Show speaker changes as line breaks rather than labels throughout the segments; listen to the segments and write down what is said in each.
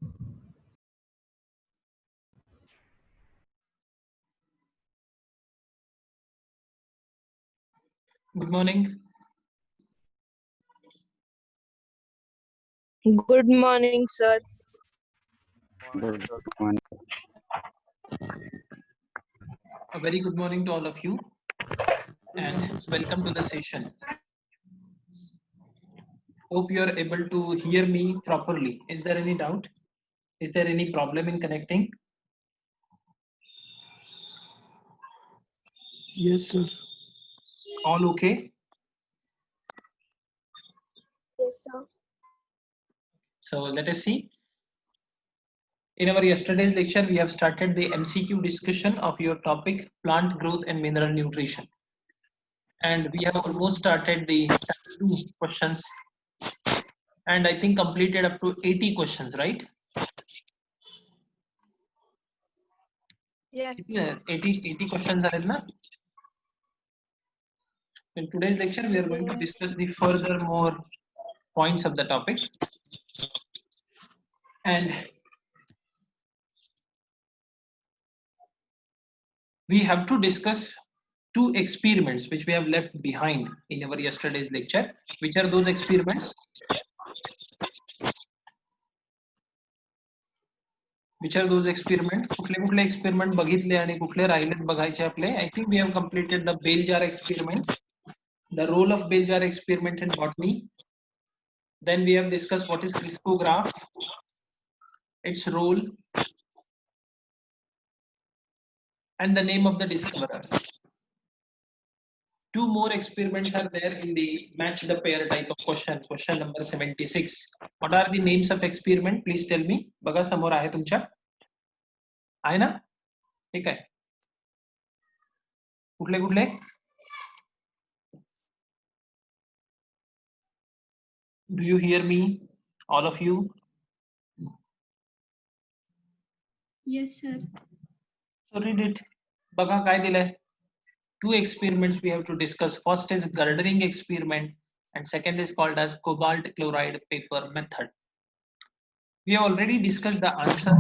Good morning.
Good morning, sir.
Good morning.
A very good morning to all of you, and welcome to the session. Hope you are able to hear me properly. Is there any doubt? Is there any problem in connecting?
Yes, sir.
All okay?
Yes, sir.
So let us see. In our yesterday's lecture, we have started the MCQ discussion of your topic, plant growth and mineral nutrition. And we have almost started the 2 questions, and I think completed up to 80 questions, right?
Yes.
80 questions are na? In today's lecture, we are going to discuss the further more points of the topic. And we have to discuss 2 experiments which we have left behind in our yesterday's lecture. Which are those experiments? Which are those experiments? कुठले experiment बघितले आणि कुठले राहिलेत बघायचे आपले? I think we have completed the bell jar experiment, the role of bell jar experiment in botany. Then we have discussed what is crystallograph, its role, and the name of the discoverer. 2 more experiments are there in the match the pair type of question, question number 76. What are the names of experiment? Please tell me. बघा समोर आहे तुमच्या. आहे ना? ठीक आहे. कुठले कुठले? Do you hear me, all of you?
Yes, sir.
So read it. बघा काय दिलंय. 2 experiments we have to discuss. First is Gardnering experiment and second is called as cobalt chloride paper method. We have already discussed the answer.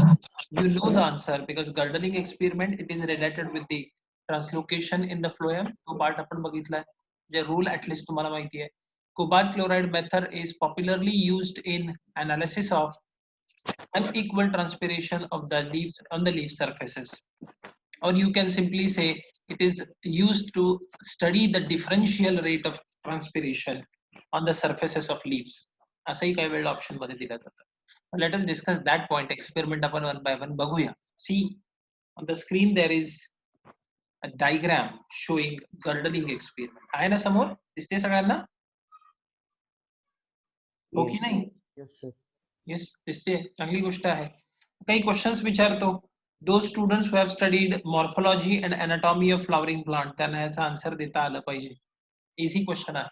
You know the answer because Gardnering experiment, it is related with the translocation in the phloem. तो part आपण बघितलाय. जे rule at least तुम्हाला माहिती आहे. Cobalt chloride method is popularly used in analysis of unequal transpiration of the leaf on the leaf surfaces. Or you can simply say it is used to study the differential rate of transpiration on the surfaces of leaves. असंही काही वेळेला option मध्ये दिलं जातं. Let us discuss that point. Experiment आपण one by one बघूया. See on the screen there is a diagram showing Gardnering experiment. आहे ना समोर? दिसते सगळ्यांना? हो की नाही?
Yes, sir.
Yes, दिसते. चांगली गोष्ट आहे. काही क्वेश्चन्स विचारतो. Those students who have studied morphology and anatomy of flowering plant, त्यांना याचा आन्सर देता आलं पाहिजे. Easy question आहे.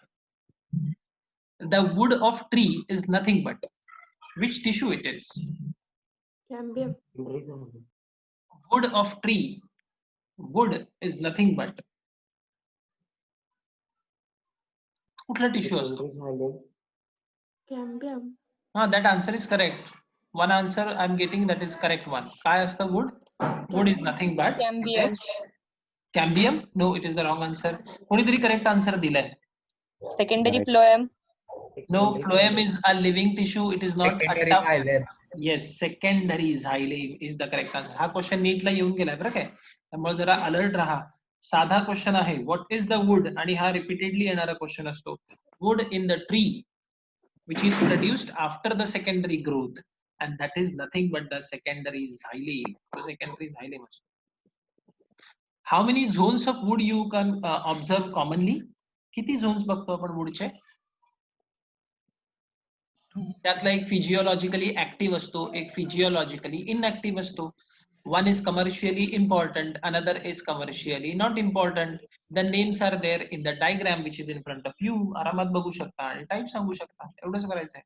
The wood of tree is nothing but which tissue it is?
Cambium.
Wood of tree. Wood is nothing but कुठला tissue असतो?
Cambium.
That answer is correct. One answer I'm getting, that is correct one. काय असतं wood? Wood is nothing but
Cambium.
cambium. No, it is the wrong answer. कोणीतरी correct answer दिलाय.
Secondary phloem.
No, phloem is a living tissue. It is not a
Secondary
tough.
xylem.
Yes, secondary xylem is the correct answer. हा question नीटला येऊन गेलाय बरं काय. त्यामुळे जरा अलर्ट राहा. साधा क्वेश्चन आहे. What is the wood? आणि हा रिपीटेडली येणारा क्वेश्चन असतो. Wood in the tree which is produced after the secondary growth, and that is nothing but the secondary xylem. So secondary xylem असतो. How many zones of wood you can observe commonly? किती zones बघतो आपण woodचे? त्यातला एक फिजिओलॉजिकली active असतो, एक फिजिओलॉजिकली inactive असतो. One is commercially important, another is commercially not important. The names are there in the diagram which is in front of you. आरामात बघू शकता आणि टाइप सांगू शकता. एवढंच करायचंय.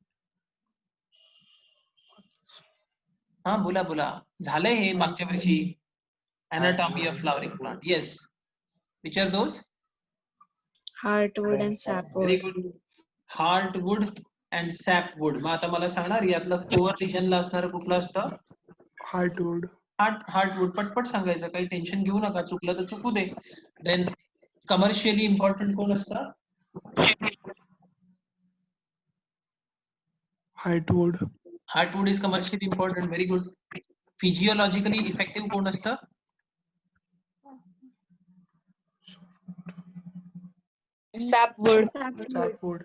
हा बोला बोला. झालंय हे मागच्या वर्षी. Anatomy of flowering plant. Yes. Which are those?
Heartwood and sapwood.
Very good. Heartwood and sapwood. मग आता मला सांगणार यातलं कोअर रिजनला असणारं कुठलं असतं?
हार्टवूड.
हार्टवूड. पटपट सांगायचं, काही टेन्शन घेऊ नका, चुकलं तर चुकू दे. देन कमर्शियली इम्पॉर्टंट कोण असतं?
Heartwood.
Heartwood is commercially important. Very good. Physiologically effective कोण असतं?
Sapwood.
Sapwood.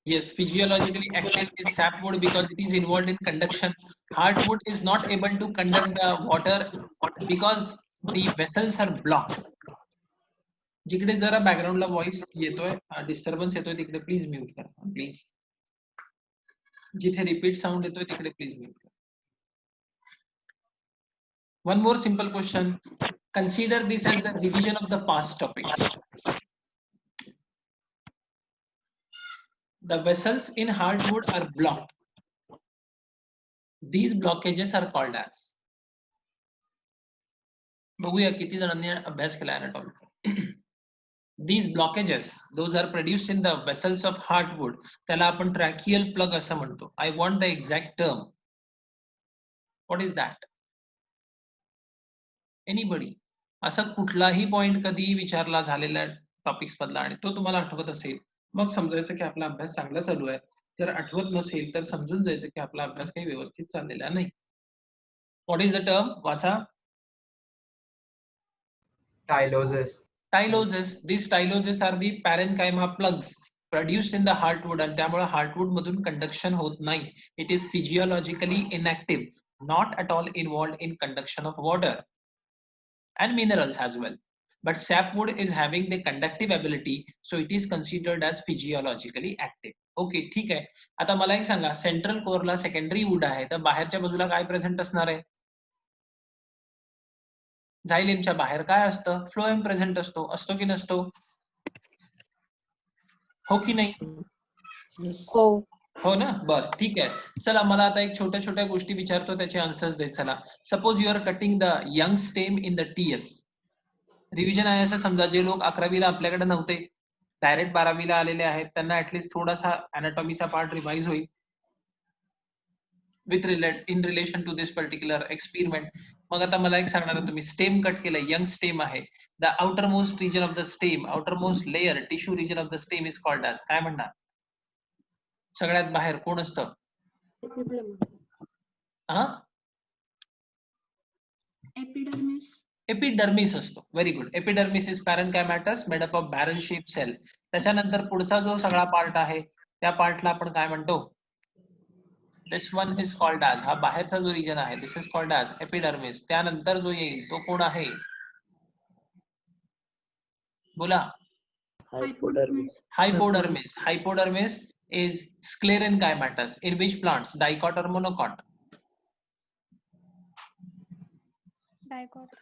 Yes, physiologically active is sapwood because it is involved in conduction. Heartwood is not able to conduct the water because the vessels are blocked. जिकडे जरा बॅकग्राऊंडला voice येतोय, disturbance येतोय, तिकडे please mute करा please. जिथे repeat sound येतोय तिकडे please mute करा. One more simple question. Consider this as the revision of the past topics. The vessels in hardwood are blocked. These blockages are called as. बघूया किती जणांनी अभ्यास केला anatomy. These blockages, those are produced in the vessels of hardwood. त्याला आपण tracheal plug असं म्हणतो. I want the exact term. What is that? Anybody? असा कुठलाही पॉइंट कधी विचारला झालेल्या टॉपिक्स मधला आणि तो तुम्हाला आठवत असेल, मग समजायचं की आपला अभ्यास चांगला चालू आहे. जर आठवत नसेल तर समजून जायचं की आपला अभ्यास काही व्यवस्थित चाललेला नाही. What is the term? वाचा.
Tylosis.
Tylosis. These tyloses are the parenchyma plugs produced in the heartwood आणि त्यामुळे heartwood मधून conduction होत नाही. It is physiologically inactive, not at all involved in conduction of water and minerals as well. But sapwood is having the conductive ability, so it is considered as physiologically active. Okay, ठीक आहे. आता मला एक सांगा, central कोरला secondary wood आहे, तर बाहेरच्या बाजूला काय प्रेझेंट असणार आहे? झायलेमच्या बाहेर काय असतं? फ्लोएम प्रेझेंट असतो. असतो की नसतो? हो की नाही?
हो.
हो ना. बर, ठीक आहे. चला मला आता एक छोट्या छोट्या गोष्टी विचारतो, त्याचे आन्सर्स देत चला. Suppose you are cutting the young stem in the TS. Revision आहे असं समजा. जे लोक 11वीला आपल्याकडे नव्हते, डायरेक्ट 12वीला आलेले आहेत, त्यांना ऍटलीस्ट थोडासा अॅनाटॉमीचा पार्ट रिवाइज होईल with in relation to this particular experiment. मग आता मला एक सांगणार, तुम्ही स्टेम कट केलं, यंग स्टेम आहे. The outer most region of the stem, outer most layer, tissue region of the stem is called as, काय म्हणणार? सगळ्यात बाहेर कोण असतं? हा,
Epidermis.
एपिडर्मिस असतो. Very good. Epidermis is parenchymatous made up of barrel shape cell. त्याच्यानंतर पुढचा जो सगळा पार्ट आहे त्या पार्टला आपण काय म्हणतो? दिस वन इज कॉल्ड ॲज, हा बाहेरचा जो रिजन आहे दिस इज कॉल्ड ॲज एपिडर्मिस. त्यानंतर जो येईल तो कोण आहे? बोला.
Hypodermis.
हायपोडर्मिस. हायपोडर्मिस is sclerenchymatous in which plants? Dicot or monocot?
Dicot.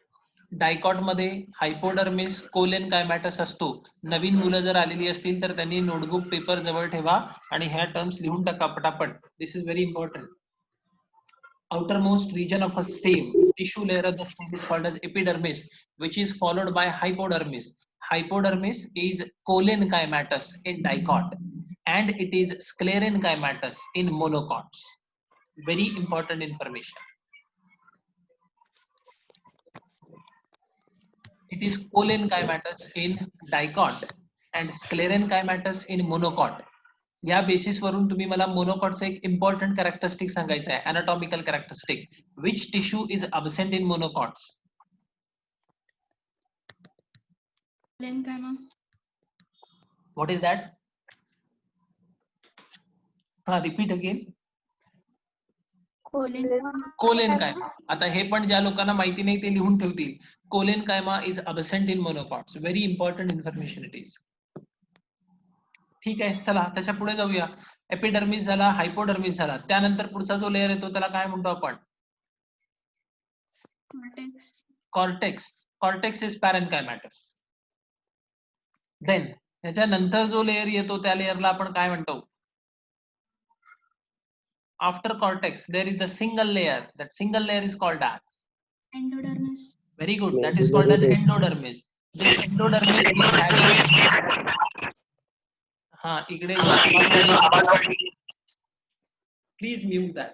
Dicot मध्ये हायपोडर्मिस कोलेनकायमॅटस असतो. नवीन मुलं जर आलेली असतील तर त्यांनी नोटबुक पेपर जवळ ठेवा आणि ह्या टर्म्स लिहून टाका पटापट. This is very important. outermost region of a stem, tissue layer of the stem is called as epidermis, which is followed by hypodermis. Hypodermis is colenenchymatous in dicot and it is sclerenchymatous in monocots. Very important information. It is colenenchymatous in dicot and sclerenchymatous in monocot. या basis वरून तुम्ही मला मोनोकॉटचं एक important characteristic सांगायचं आहे, anatomical characteristic. Which tissue is absent in monocots?
Parenchyma.
What is that? हा, repeat again. Collenchyma. आता हे पण ज्या लोकांना माहिती नाही ते लिहून ठेवतील. Collenchyma is absent in monocots. Very important information it is. ठीक आहे, चला त्याच्या पुढे जाऊया. एपिडर्मिस झाला, हायपोडर्मिस झाला, त्यानंतर पुढचा जो लेअर येतो त्याला काय म्हणतो आपण?
Cortex.
Cortex. Cortex is parenchymatous. Then त्याच्यानंतर जो लेअर येतो त्या लेअरला आपण काय म्हणतो? After cortex there is the single layer. That single layer is called as
Endodermis.
Very good. That is called as endodermis. This endodermis is having, हा इकडे आवाज प्लीज म्यूट दॅट.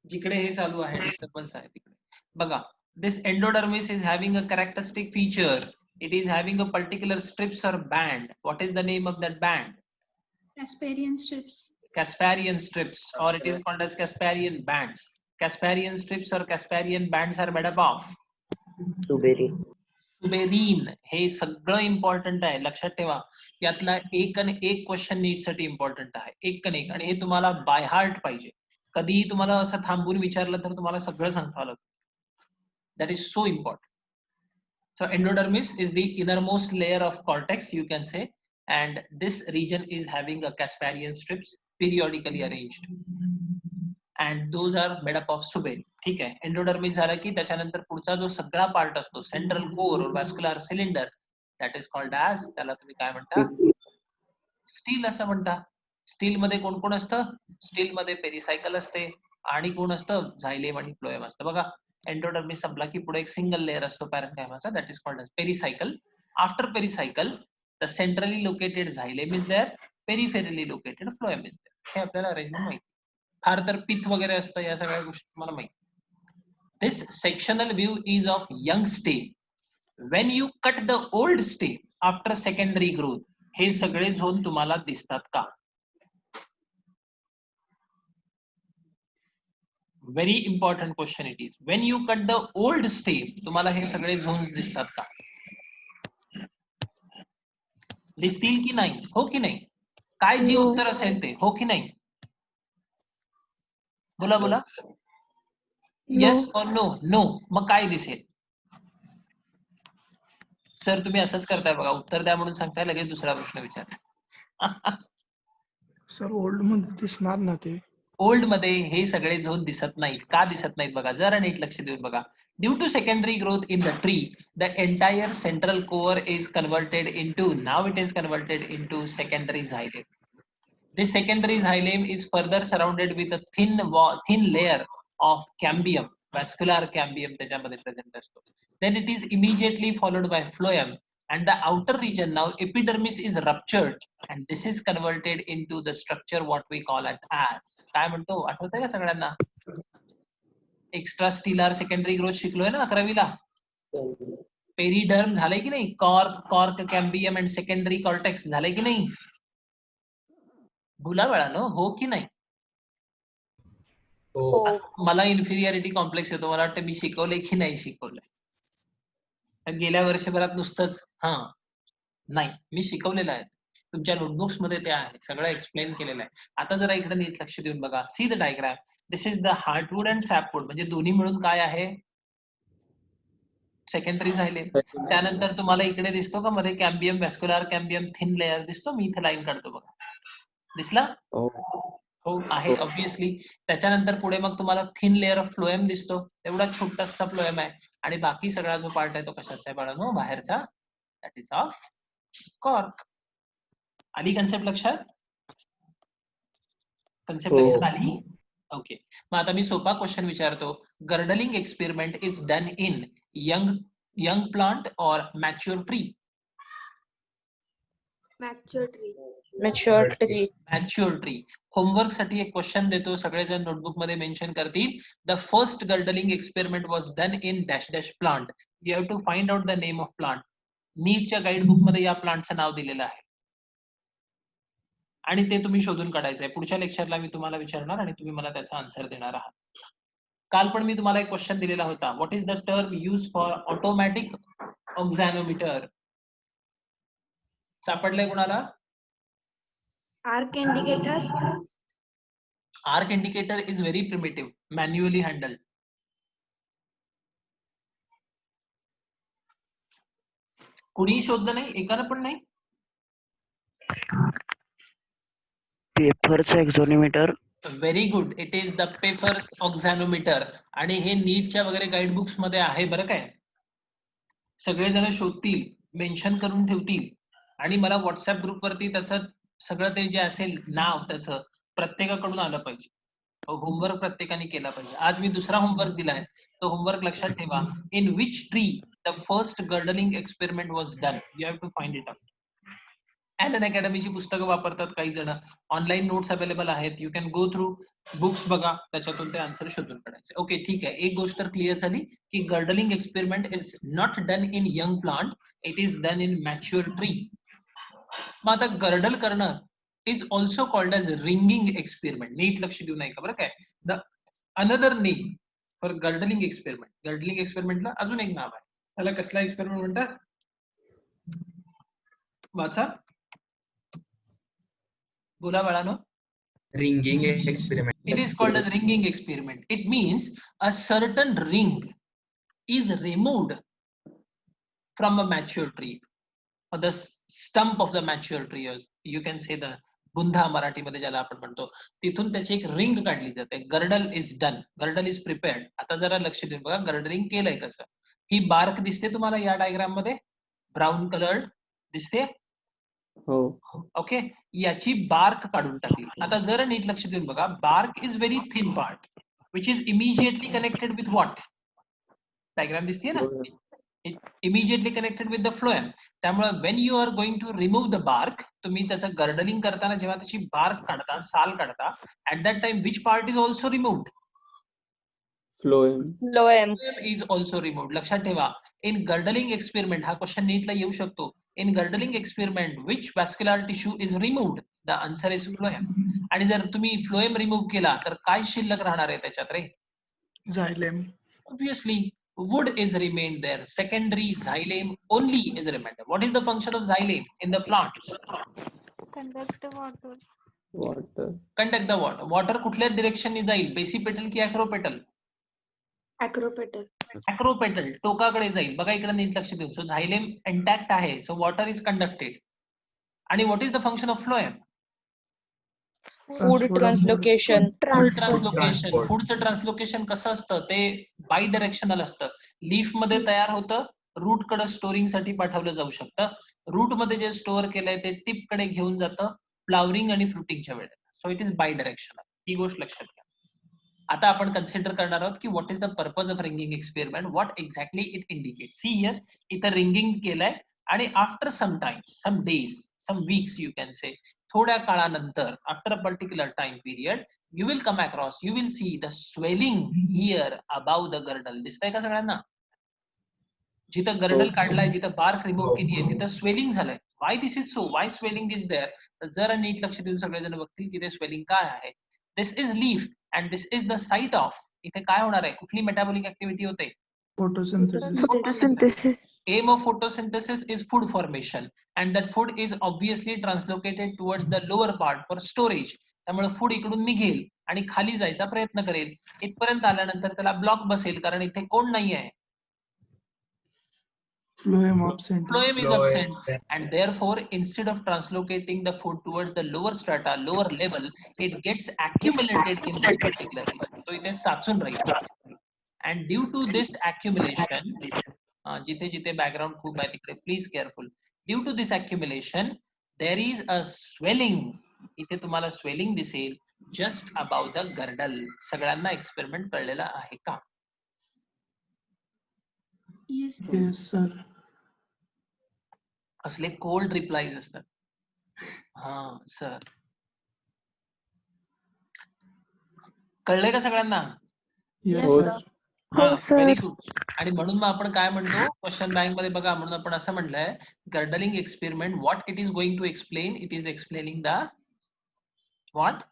जिकडे हे चालू आहे डिस्टर्बन्स आहे तिकडे बघा. This endodermis is having a characteristic feature. It is having a particular strips or band. What is the name of that band?
Casparian strips.
Casparian strips, or it is called as Casparian bands. Casparian strips or Casparian bands are made up of
suberin.
Suberin. हे सगळं important आहे, लक्षात ठेवा. यातला एक आणि एक question नीट साठी इम्पॉर्टंट आहे, एक आणि एक, आणि हे तुम्हाला बाय हार्ट पाहिजे. कधीही तुम्हाला असं थांबून विचारलं तर तुम्हाला सगळं सांगता आलं. That is so important. So endodermis is the innermost layer of cortex, you can say, and this region is having a Casparian strips periodically arranged, and those are made up of suberin. ठीक आहे. Endodermis झाला की त्याच्यानंतर पुढचा जो सगळा part असतो, central core और vascular cylinder, that is called as, त्याला तुम्ही काय म्हणता? स्टील असं म्हणता. स्टील मध्ये कोण कोण असतं? स्टील मध्ये पेरिसायकल असते आणि कोण असतं? झायलेम आणि फ्लोएम असतं. बघा, एंडोडर्मिस संपला की पुढे एक सिंगल लेअर असतो पॅरेन्कायमाचा, that is called as pericycle. After pericycle the centrally located xylem is there, peripherally located phloem is there. हे आपल्याला अरेंजमेंट माहिती. फार तर पिथ वगैरे असतं, या सगळ्या गोष्टी तुम्हाला माहिती. This sectional view is of young stem. When you cut the old stem after secondary growth, हे सगळे झोन तुम्हाला दिसतात का? Very important question it is. When you cut the old stem, तुम्हाला हे सगळे झोन्स दिसतात का? दिसतील की नाही? हो की नाही? काय जे
No.
उत्तर असेल ते, हो की नाही? बोला बोला. Yes or no? नो. मग काय दिसेल? सर तुम्ही असंच करताय बघा, उत्तर द्या म्हणून सांगताय, लगेच दुसरा प्रश्न विचार.
सर ओल्ड मध्ये दिसणार ना ते.
ओल्ड मध्ये हे सगळे झोन दिसत नाहीत. का दिसत नाहीत बघा, जरा नीट लक्ष देऊन बघा. Due to secondary growth in the tree, the entire central core is converted into, now it is converted into secondary xylem. This secondary xylem is further surrounded with a thin layer of cambium, vascular cambium त्याच्यामध्ये present असतो. Then it is immediately followed by phloem, and the outer region, now epidermis, is ruptured, and this is converted into the structure what we call as काय म्हणतो, आठवतंय का सगळ्यांना? Extra स्टिलर secondary growth शिकलोय ना 11वीला. Periderm झालंय की नाही? Cork cambium and secondary cortex झालंय की नाही? भुला वेळानो, हो की नाही?
हो.
मला इन्फिरियरिटी कॉम्प्लेक्स येतो, मला वाटतं मी शिकवलंय की नाही शिकवलंय. गेल्या वर्षभरात नुसतंच नाही, मी शिकवलेलं आहे. तुमच्या नोटबुक्स मध्ये ते आहे, सगळं एक्सप्लेन केलेलं आहे. आता जरा इकडे नीट लक्ष देऊन बघा. See the diagram. This is the heartwood and sapwood, म्हणजे दोन्ही मिळून काय आहे? Secondary xylem. त्यानंतर तुम्हाला इकडे दिसतो का मध्ये cambium, vascular cambium, thin layer दिसतो? मी इथे लाईन काढतो बघा. दिसला? हो आहे ऑब्विसली. त्याच्यानंतर पुढे मग तुम्हाला थिन लेअर ऑफ फ्लोएम दिसतो, एवढा छोटासा फ्लोएम आहे, आणि बाकी सगळा जो पार्ट आहे तो कशाचा आहे बाळांनो? बाहेरचा, दॅट इज ऑफ कॉर्क. आली कन्सेप्ट लक्षात? कन्सेप्ट लक्षात आली? ओके. मग आता मी सोपा क्वेश्चन विचारतो. Girdling experiment is done in young plant or mature tree?
Mature tree.
Mature tree.
Mature tree. Homework साठी एक क्वेश्चन देतो, सगळेजण नोटबुक मध्ये मेन्शन करतील. The first girdling experiment was done in dash dash plant. You have to find out the name of plant. नीटच्या guide book मध्ये या प्लांटचं नाव दिलेलं आहे, आणि ते तुम्ही शोधून काढायचं आहे. पुढच्या लेक्चरला मी तुम्हाला विचारणार आणि तुम्ही मला त्याचा आन्सर देणार आहात. काल पण मी तुम्हाला एक क्वेश्चन दिलेला होता. What is the term use for automatic auxanometer? सापडलंय कुणाला?
Arc indicator.
Arc indicator is very primitive, manually handled. कुणीही शोधलं नाही, एकानं पण नाही.
पेफरचं auxanometer.
Very good, it is the Pfeffer's auxanometer. आणि हे नीटच्या वगैरे गाईड बुक्स मध्ये आहे बरं काय. सगळेजण शोधतील, मेन्शन करून ठेवतील, आणि मला व्हॉट्सअप ग्रुप वरती त्याचं सगळं ते जे असेल नाव त्याचं प्रत्येकाकडून आलं पाहिजे. होमवर्क प्रत्येकाने केला पाहिजे. आज मी दुसरा होमवर्क दिलाय, तो होमवर्क लक्षात ठेवा. In which tree the first girdling experiment was done? You have to find it out. Allen अकॅडमीची पुस्तकं वापरतात काही जण. ऑनलाईन नोट्स अवेलेबल आहेत. You can go through books बघा, त्याच्यातून ते आन्सर शोधून काढायचे. ओके, ठीक आहे. एक गोष्ट तर क्लिअर झाली की girdling experiment is not done in young plant, it is done in mature tree. मग आता गर्डल करणं is also called as ringing experiment. नीट लक्ष देऊ नये का बरं काय. The another name for girdling experiment. गर्डलिंग एक्सपेरिमेंटला अजून एक नाव आहे. त्याला कसला एक्सपेरिमेंट म्हणतात? वाचा, बोला बाळानो.
Ringing experiment.
It is called as ringing experiment. It means a certain ring is removed from a mature tree or the stump of the mature tree, or you can say the बुंधा मराठीमध्ये ज्याला आपण म्हणतो, तिथून त्याची एक ring काढली जाते. Girdle is done, girdle is prepared. आता जरा लक्ष देऊन बघा गर्डलिंग केलंय कसं. ही बार्क दिसते तुम्हाला या डायग्राम मध्ये, ब्राऊन कलर्ड दिसते.
हो.
ओके, याची बार्क काढून टाकली. आता जरा नीट लक्ष देऊन बघा, bark is very thin part which is immediately connected with what. Diagram दिसते ना, immediately connected with the phloem. त्यामुळे when you are going to remove the bark, तुम्ही त्याचं गर्डलिंग करताना जेव्हा त्याची बार्क काढता, साल काढता, at that time which part is also removed?
Phloem
is also removed. लक्षात ठेवा, इन गर्डलिंग एक्सपेरिमेंट हा क्वेश्चन नीटला येऊ शकतो. In girdling experiment which vascular tissue is removed? The answer is phloem. आणि जर तुम्ही फ्लोएम रिमूव्ह केला तर काय शिल्लक राहणार आहे त्याच्यात रे?
Xylem.
Obviously, wood is remained there. Secondary xylem only is remained. What is the function of xylem in the plants?
Conduct the water.
Conduct the water. Water कुठल्या direction ने जाईल? बेसिपेटल की acropetal?
Acropetal.
Acropetal, टोकाकडे जाईल. बघा इकडे नीट लक्ष देऊन. So xylem intact आहे. So water is conducted. आणि what is the function of phloem?
Food translocation.
Food translocation. फूडचं ट्रान्सलोकेशन कसं असतं? ते बाय डायरेक्शनल असतं. लीफ मध्ये तयार होतं, रूट कडे स्टोरिंग साठी पाठवलं जाऊ शकतं. रूट मध्ये जे स्टोअर केलंय ते टिप कडे घेऊन जातं फ्लावरिंग आणि फ्रुटिंगच्या वेळेला. So it is bidirectional. ही गोष्ट लक्षात घ्या. आता आपण कन्सिडर करणार आहोत की what is the purpose of ringing experiment, what exactly it indicate. See here, इथं रिंगिंग केलंय आणि after some time, some days, some weeks you can say, थोड्या काळानंतर, after a particular time period, you will come across, you will see the swelling here above the girdle. दिसतंय का सगळ्यांना? जिथं girdle काढलाय, जिथं बार्क रिमूव्ह केली आहे, तिथं स्वेलिंग झालंय. Why this is so? Why swelling is there? तर जरा नीट लक्ष देऊन सगळेजण बघतील की ते स्वेलिंग काय आहे. This is leaf and this is the site of. इथे काय होणार आहे? कुठली मेटाबॉलिक ऍक्टिव्हिटी होते?
Photosynthesis.
Aim of photosynthesis is food formation, and that food is obviously translocated towards the lower part for storage. त्यामुळे food इकडून निघेल आणि खाली जायचा प्रयत्न करेल. इथपर्यंत आल्यानंतर त्याला ब्लॉक बसेल कारण इथे कोण नाही आहे.
Phloem absent.
Phloem is absent, and therefore instead of translocating the food towards the lower strata, lower level, it gets accumulated in this particular region. So इथे साचून राहील. And due to this accumulation, जिथे जिथे background खूप आहे तिकडे please careful. Due to this accumulation, there is a swelling. इथे तुम्हाला स्वेलिंग दिसेल जस्ट अबाउट द गर्डल. सगळ्यांना एक्सपेरिमेंट कळलेला आहे का?
Yes, sir.
Yes, sir.
असले कोल्ड रिप्लाईज असतात. हा सर, कळलंय का सगळ्यांना?
Yes,
Yes,
sir.
Very good. आणि म्हणून मग आपण काय म्हणतो क्वेश्चन बँक मध्ये बघा, म्हणून आपण असं म्हटलंय girdling experiment, what it is going to explain, it is explaining the what.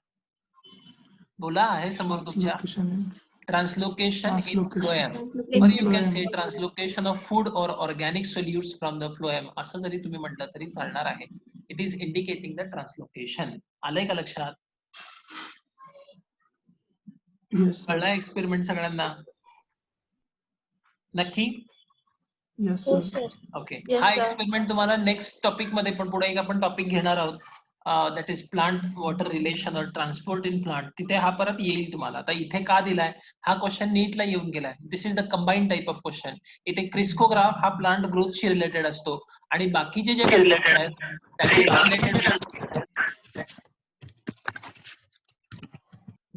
बोला, आहे समोर तुमच्या. Translocation in phloem, or you can say translocation of food or organic solutes from the phloem. असं जरी तुम्ही म्हटलं तरी चालणार आहे. It is indicating the translocation. आलंय का लक्षात?
Yes, sir.
कळलं एक्सपेरिमेंट सगळ्यांना? नक्की?
Yes, sir.
ओके.
Yes,
हा
sir.
एक्सपेरिमेंट तुम्हाला नेक्स्ट टॉपिक मध्ये पण पुढे एक आपण टॉपिक घेणार आहोत, that is plant water relation और ट्रान्सपोर्ट इन प्लांट. तिथे हा परत येईल तुम्हाला. आता इथे का दिलाय हा क्वेश्चन नीटला येऊन गेलाय. This is the combine type of question. इथे क्रिस्कोग्राफ हा प्लांट ग्रोथशी रिलेटेड असतो आणि बाकीचे जे concepts आहेत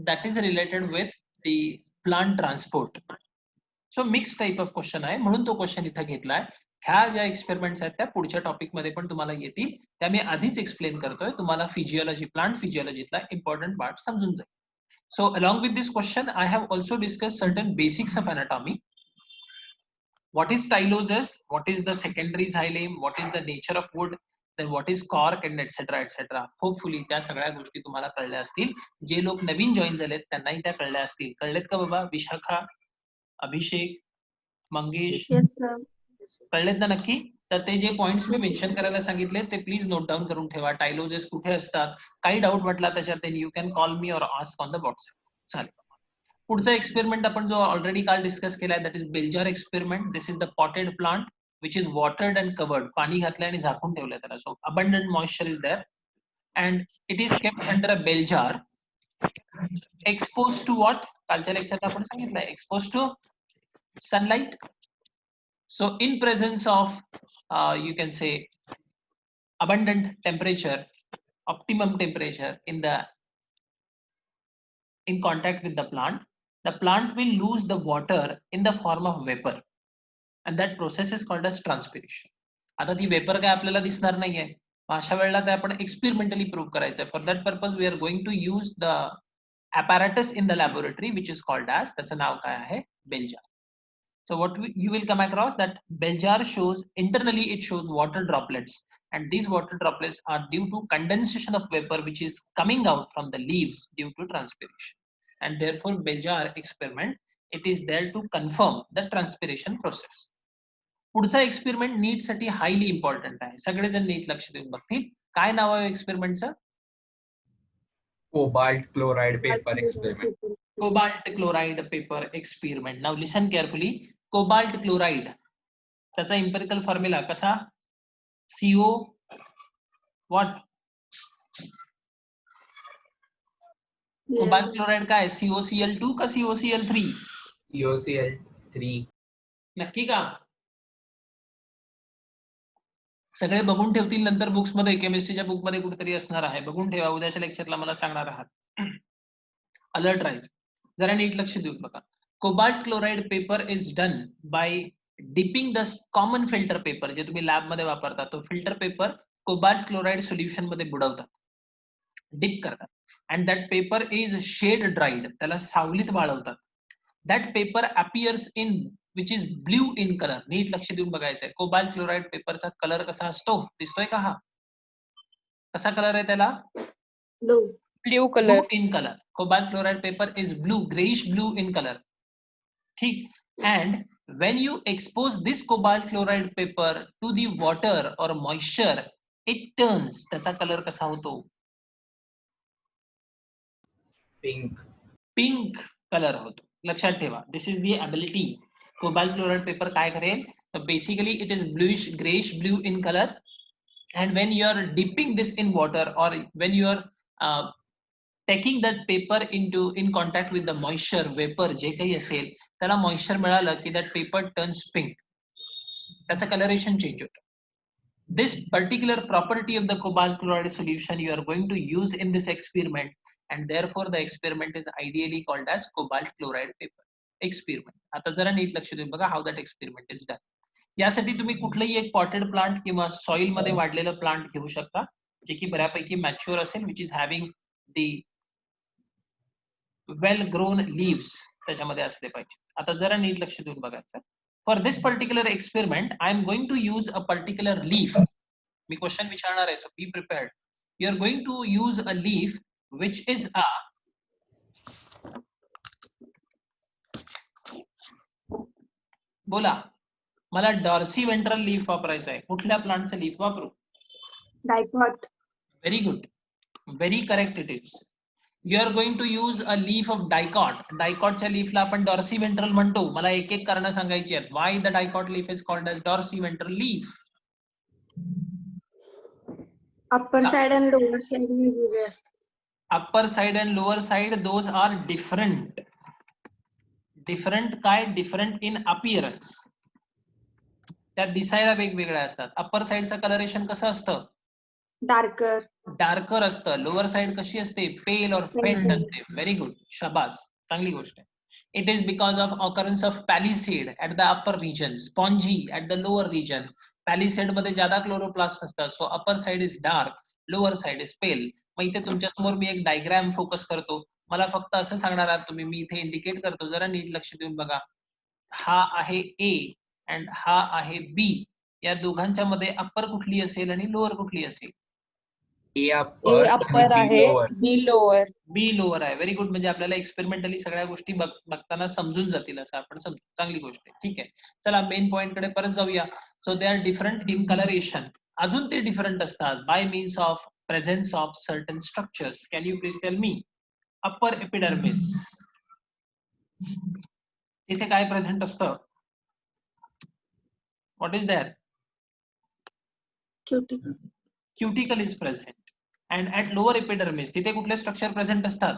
that is related with the plant transport. So mix type of question आहे म्हणून तो क्वेश्चन इथे घेतलाय. ह्या ज्या एक्सपेरिमेंट्स आहेत त्या पुढच्या टॉपिक मध्ये पण तुम्हाला येतील, त्या मी आधीच एक्सप्लेन करतोय, तुम्हाला फिजिओलॉजी, प्लांट फिजिओलॉजीतला इम्पॉर्टंट पार्ट समजून जाईल. So along with this question, I have also discussed certain basics of anatomy. What is stylosis? What is the secondary xylem? What is the nature of wood? Then what is cork and etc. etc. Hopefully त्या सगळ्या गोष्टी तुम्हाला कळल्या असतील. जे लोक नवीन join झालेत त्यांनाही त्या कळल्या असतील. कळलेत का बाबा? विशाखा, अभिषेक, मंगेश,
Yes, sir.
कळलेत ना नक्की? तर ते जे पॉइंट्स मी मेन्शन करायला सांगितले ते प्लीज नोट डाऊन करून ठेवा. टायलोजेस कुठे असतात, काही डाऊट वाटला त्याच्यात you can call me or ask on the WhatsApp. चालेल. पुढचा एक्सपेरिमेंट आपण जो ऑलरेडी काल डिस्कस केलाय, that is bell jar experiment. This is the potted plant which is watered and covered. पाणी घातलंय आणि झाकून ठेवलंय त्याला. So abundant moisture is there and it is kept under a bell jar, expose to what? कालच्या लेक्चरला आपण सांगितलंय, expose to sunlight. So in presence of you can say abundant temperature, optimum temperature in contact with the plant will lose the water in the form of vapor, and that process is called as transpiration. आता ती vapour काय आपल्याला दिसणार नाहीये, अशा वेळेला ते आपण एक्सपेरिमेंटली प्रूव्ह करायचं. For that purpose we are going to use the apparatus in the laboratory which is called as, त्याचं नाव काय आहे? Bell jar. So what you will come across that bell jar shows internally, it shows water droplets, and these water droplets are due to condensation of vapor which is coming out from the leaves due to transpiration, and therefore bell jar experiment, it is there to confirm the transpiration process. पुढचा experiment नीट साठी highly important आहे. सगळेजण नीट लक्ष देऊन बघतील. काय नाव आहे एक्सपेरिमेंटचं?
Cobalt chloride paper experiment.
Cobalt chloride paper experiment. Now listen carefully. Cobalt chloride, त्याचा empirical formula कसा? CO what? Cobalt chloride काय? COCl2 का COCl3?
COCl3.
नक्की का? सगळे बघून ठेवतील नंतर बुक्स मध्ये, केमिस्ट्रीच्या बुक मध्ये कुठेतरी असणार आहे. बघून ठेवा, उद्याच्या लेक्चरला मला सांगणार आहात. अलर्ट राहायचं. जरा नीट लक्ष देऊन बघा. Cobalt chloride paper is done by dipping the common filter paper, जे तुम्ही लॅब मध्ये वापरता तो filter paper cobalt chloride solution मध्ये बुडवतात, डिप करतात, and that paper is shade dried, त्याला सावलीत वाळवतात. That paper appears in which is blue in colour. नीट लक्ष देऊन बघायचंय. कोबाल्ट क्लोराइड पेपरचा कलर कसा असतो? दिसतोय का हा? कसा कलर आहे त्याला?
Blue.
Blue color.
Blue in color. Cobalt chloride paper is blue, grayish blue in color. ठीक. And when you expose this cobalt chloride paper to the water or moisture, it turns. त्याचा colour कसा होतो?
Pink.
Pink color होतो. लक्षात ठेवा. This is the ability. Cobalt chloride paper काय करेल? So basically it is bluish, grayish blue in color. And when you are dipping this in water or when you are taking that paper in contact with the moisture, vapor जे काही असेल, त्याला moisture मिळालं की that paper turns pink. त्याचा coloration change होतो. This particular property of the cobalt chloride solution you are going to use in this experiment, and therefore the experiment is ideally called as cobalt chloride paper experiment. आता जरा नीट लक्ष देऊन बघा how that experiment is done. यासाठी तुम्ही कुठलंही एक पॉटेड प्लांट किंवा सॉइल मध्ये वाढलेलं प्लांट घेऊ शकता, जे की बऱ्यापैकी मॅच्युअर असेल, which is having the well grown leaves त्याच्यामध्ये असले पाहिजे. आता जरा नीट लक्ष देऊन बघायचं. For this particular experiment I am going to use a particular leaf. मी क्वेश्चन विचारणार आहे, so be prepared. You are going to use a leaf which is a बोला मला डॉर्सी वेंट्रल लीफ वापरायचं आहे. कुठल्या प्लांटचं लीफ वापरू?
Dicot.
Very good. Very correct it is. You are going to use a leaf of dicot. Dicotच्या लीफला आपण Dorsey ventral म्हणतो. मला एक एक कारण सांगायची आहेत. Why the dicot leaf is called as dorsy ventral leaf?
Upper side and lower side वेगवेगळे असतात.
Upper side and lower side, those are different. Different काय? Different in appearance. त्या दिसायला वेगवेगळ्या असतात. अप्पर साइडचं कलरेशन कसं असतं?
Darker.
डार्कर असतं. लोअर साइड कशी असते? पेल और फेंट असते. व्हेरी गुड, शाबास, चांगली गोष्ट आहे. It is because of occurrence of palisade at the upper region, spongy at the lower region. Palisade मध्ये ज्यादा क्लोरोप्लास्ट असतात, so upper side is dark, lower side is pale. मग इथे तुमच्या समोर मी एक डायग्राम फोकस करतो. मला फक्त असं सांगणार आहात तुम्ही, मी इथे इंडिकेट करतो, जरा नीट लक्ष देऊन बघा. हा आहे A and हा आहे B. या दोघांच्या मध्ये अप्पर कुठली असेल आणि लोअर कुठली असेल?
A
A
upper
upper
and B
आहे,
lower.
B lower.
Be lower आहे. Very good. म्हणजे आपल्याला एक्सपेरिमेंटली सगळ्या गोष्टी बघताना समजून जातील असं आपण समजू. चांगली गोष्ट आहे. ठीक आहे. चला मेन पॉइंट कडे परत जाऊया. So they are different in colouration. अजून ते डिफरंट असतात by means of presence of certain structures. Can you please tell me? Upper epidermis, इथे काय प्रेझेंट असतं? What is there?
Cuticle.
Cuticle is present. And at lower epidermis तिथे कुठले structure present असतात?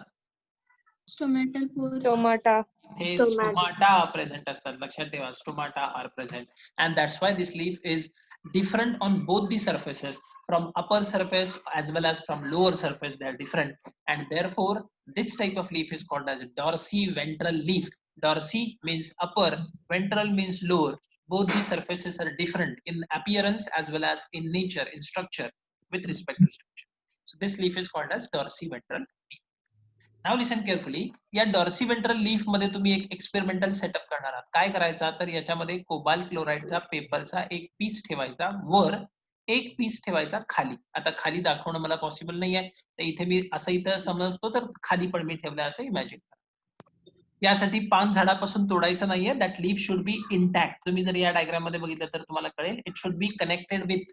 stomatal pores,
Stomata.
हे
Stomata.
Stomata present असतात. लक्षात ठेवा, stomata are present. And that's why this leaf is different on both the surfaces, from upper surface as well as from lower surface. They are different, and therefore this type of leaf is called as a dorsiventral leaf. Dorsi means upper, ventral means lower. Both the surfaces are different in appearance as well as in nature, in structure, with respect to structure. So this leaf is called as dorsiventral leaf. Now listen carefully. या डॉर्सिव्हेंट्रल leaf मध्ये तुम्ही एक experimental setup करणार आहात. काय करायचा, तर याच्यामध्ये कोबाल्ट क्लोराईडचा पेपरचा एक पीस ठेवायचा वर, एक पीस ठेवायचा खाली. आता खाली दाखवणं मला पॉसिबल नाही आहे, तर इथे मी असं इथं समजतो, तर खाली पण मी ठेवलं असं इमॅजिन करा. यासाठी पान झाडापासून तोडायचं नाहीये. That leaf should be intact. तुम्ही जर या डायग्राम मध्ये बघितलं तर तुम्हाला कळेल. It should be connected with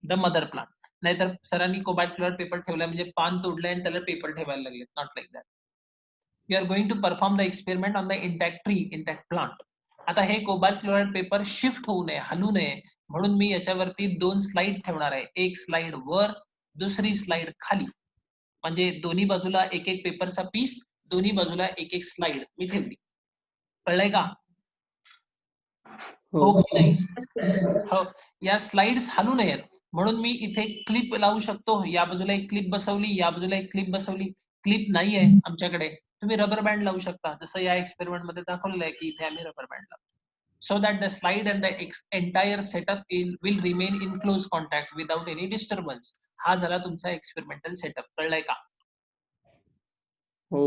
the mother plant. नाहीतर सरांनी कोबाल्ट क्लोराईड पेपर ठेवलाय म्हणजे पान तोडलंय आणि त्याला पेपर ठेवायला लागले. Not like that. You are going to perform the experiment on the intact tree, intact plant. आता हे कोबाल्ट क्लोराईड पेपर शिफ्ट होऊ नये, हलू नये, म्हणून मी याच्यावरती दोन स्लाइड ठेवणार आहे. एक स्लाइड वर, दुसरी स्लाइड खाली. म्हणजे दोन्ही बाजूला एक एक पेपरचा पीस, दोन्ही बाजूला एक एक स्लाइड मी ठेवली. कळलंय का? हो की नाही? हो. या स्लाइड्स हलू नयेत म्हणून मी इथे क्लिप लावू शकतो. या बाजूला एक क्लिप बसवली, या बाजूला एक क्लिप बसवली. क्लिप नाहीये आमच्याकडे, तुम्ही रबर बँड लावू शकता. जसं या एक्सपेरिमेंट मध्ये दाखवलेलं आहे की इथे आम्ही रबर बँड लावतो. So that the slide and the entire setup will remain in close contact without any disturbance. हा झाला तुमचा एक्सपेरिमेंटल सेटअप. कळलंय का?
हो.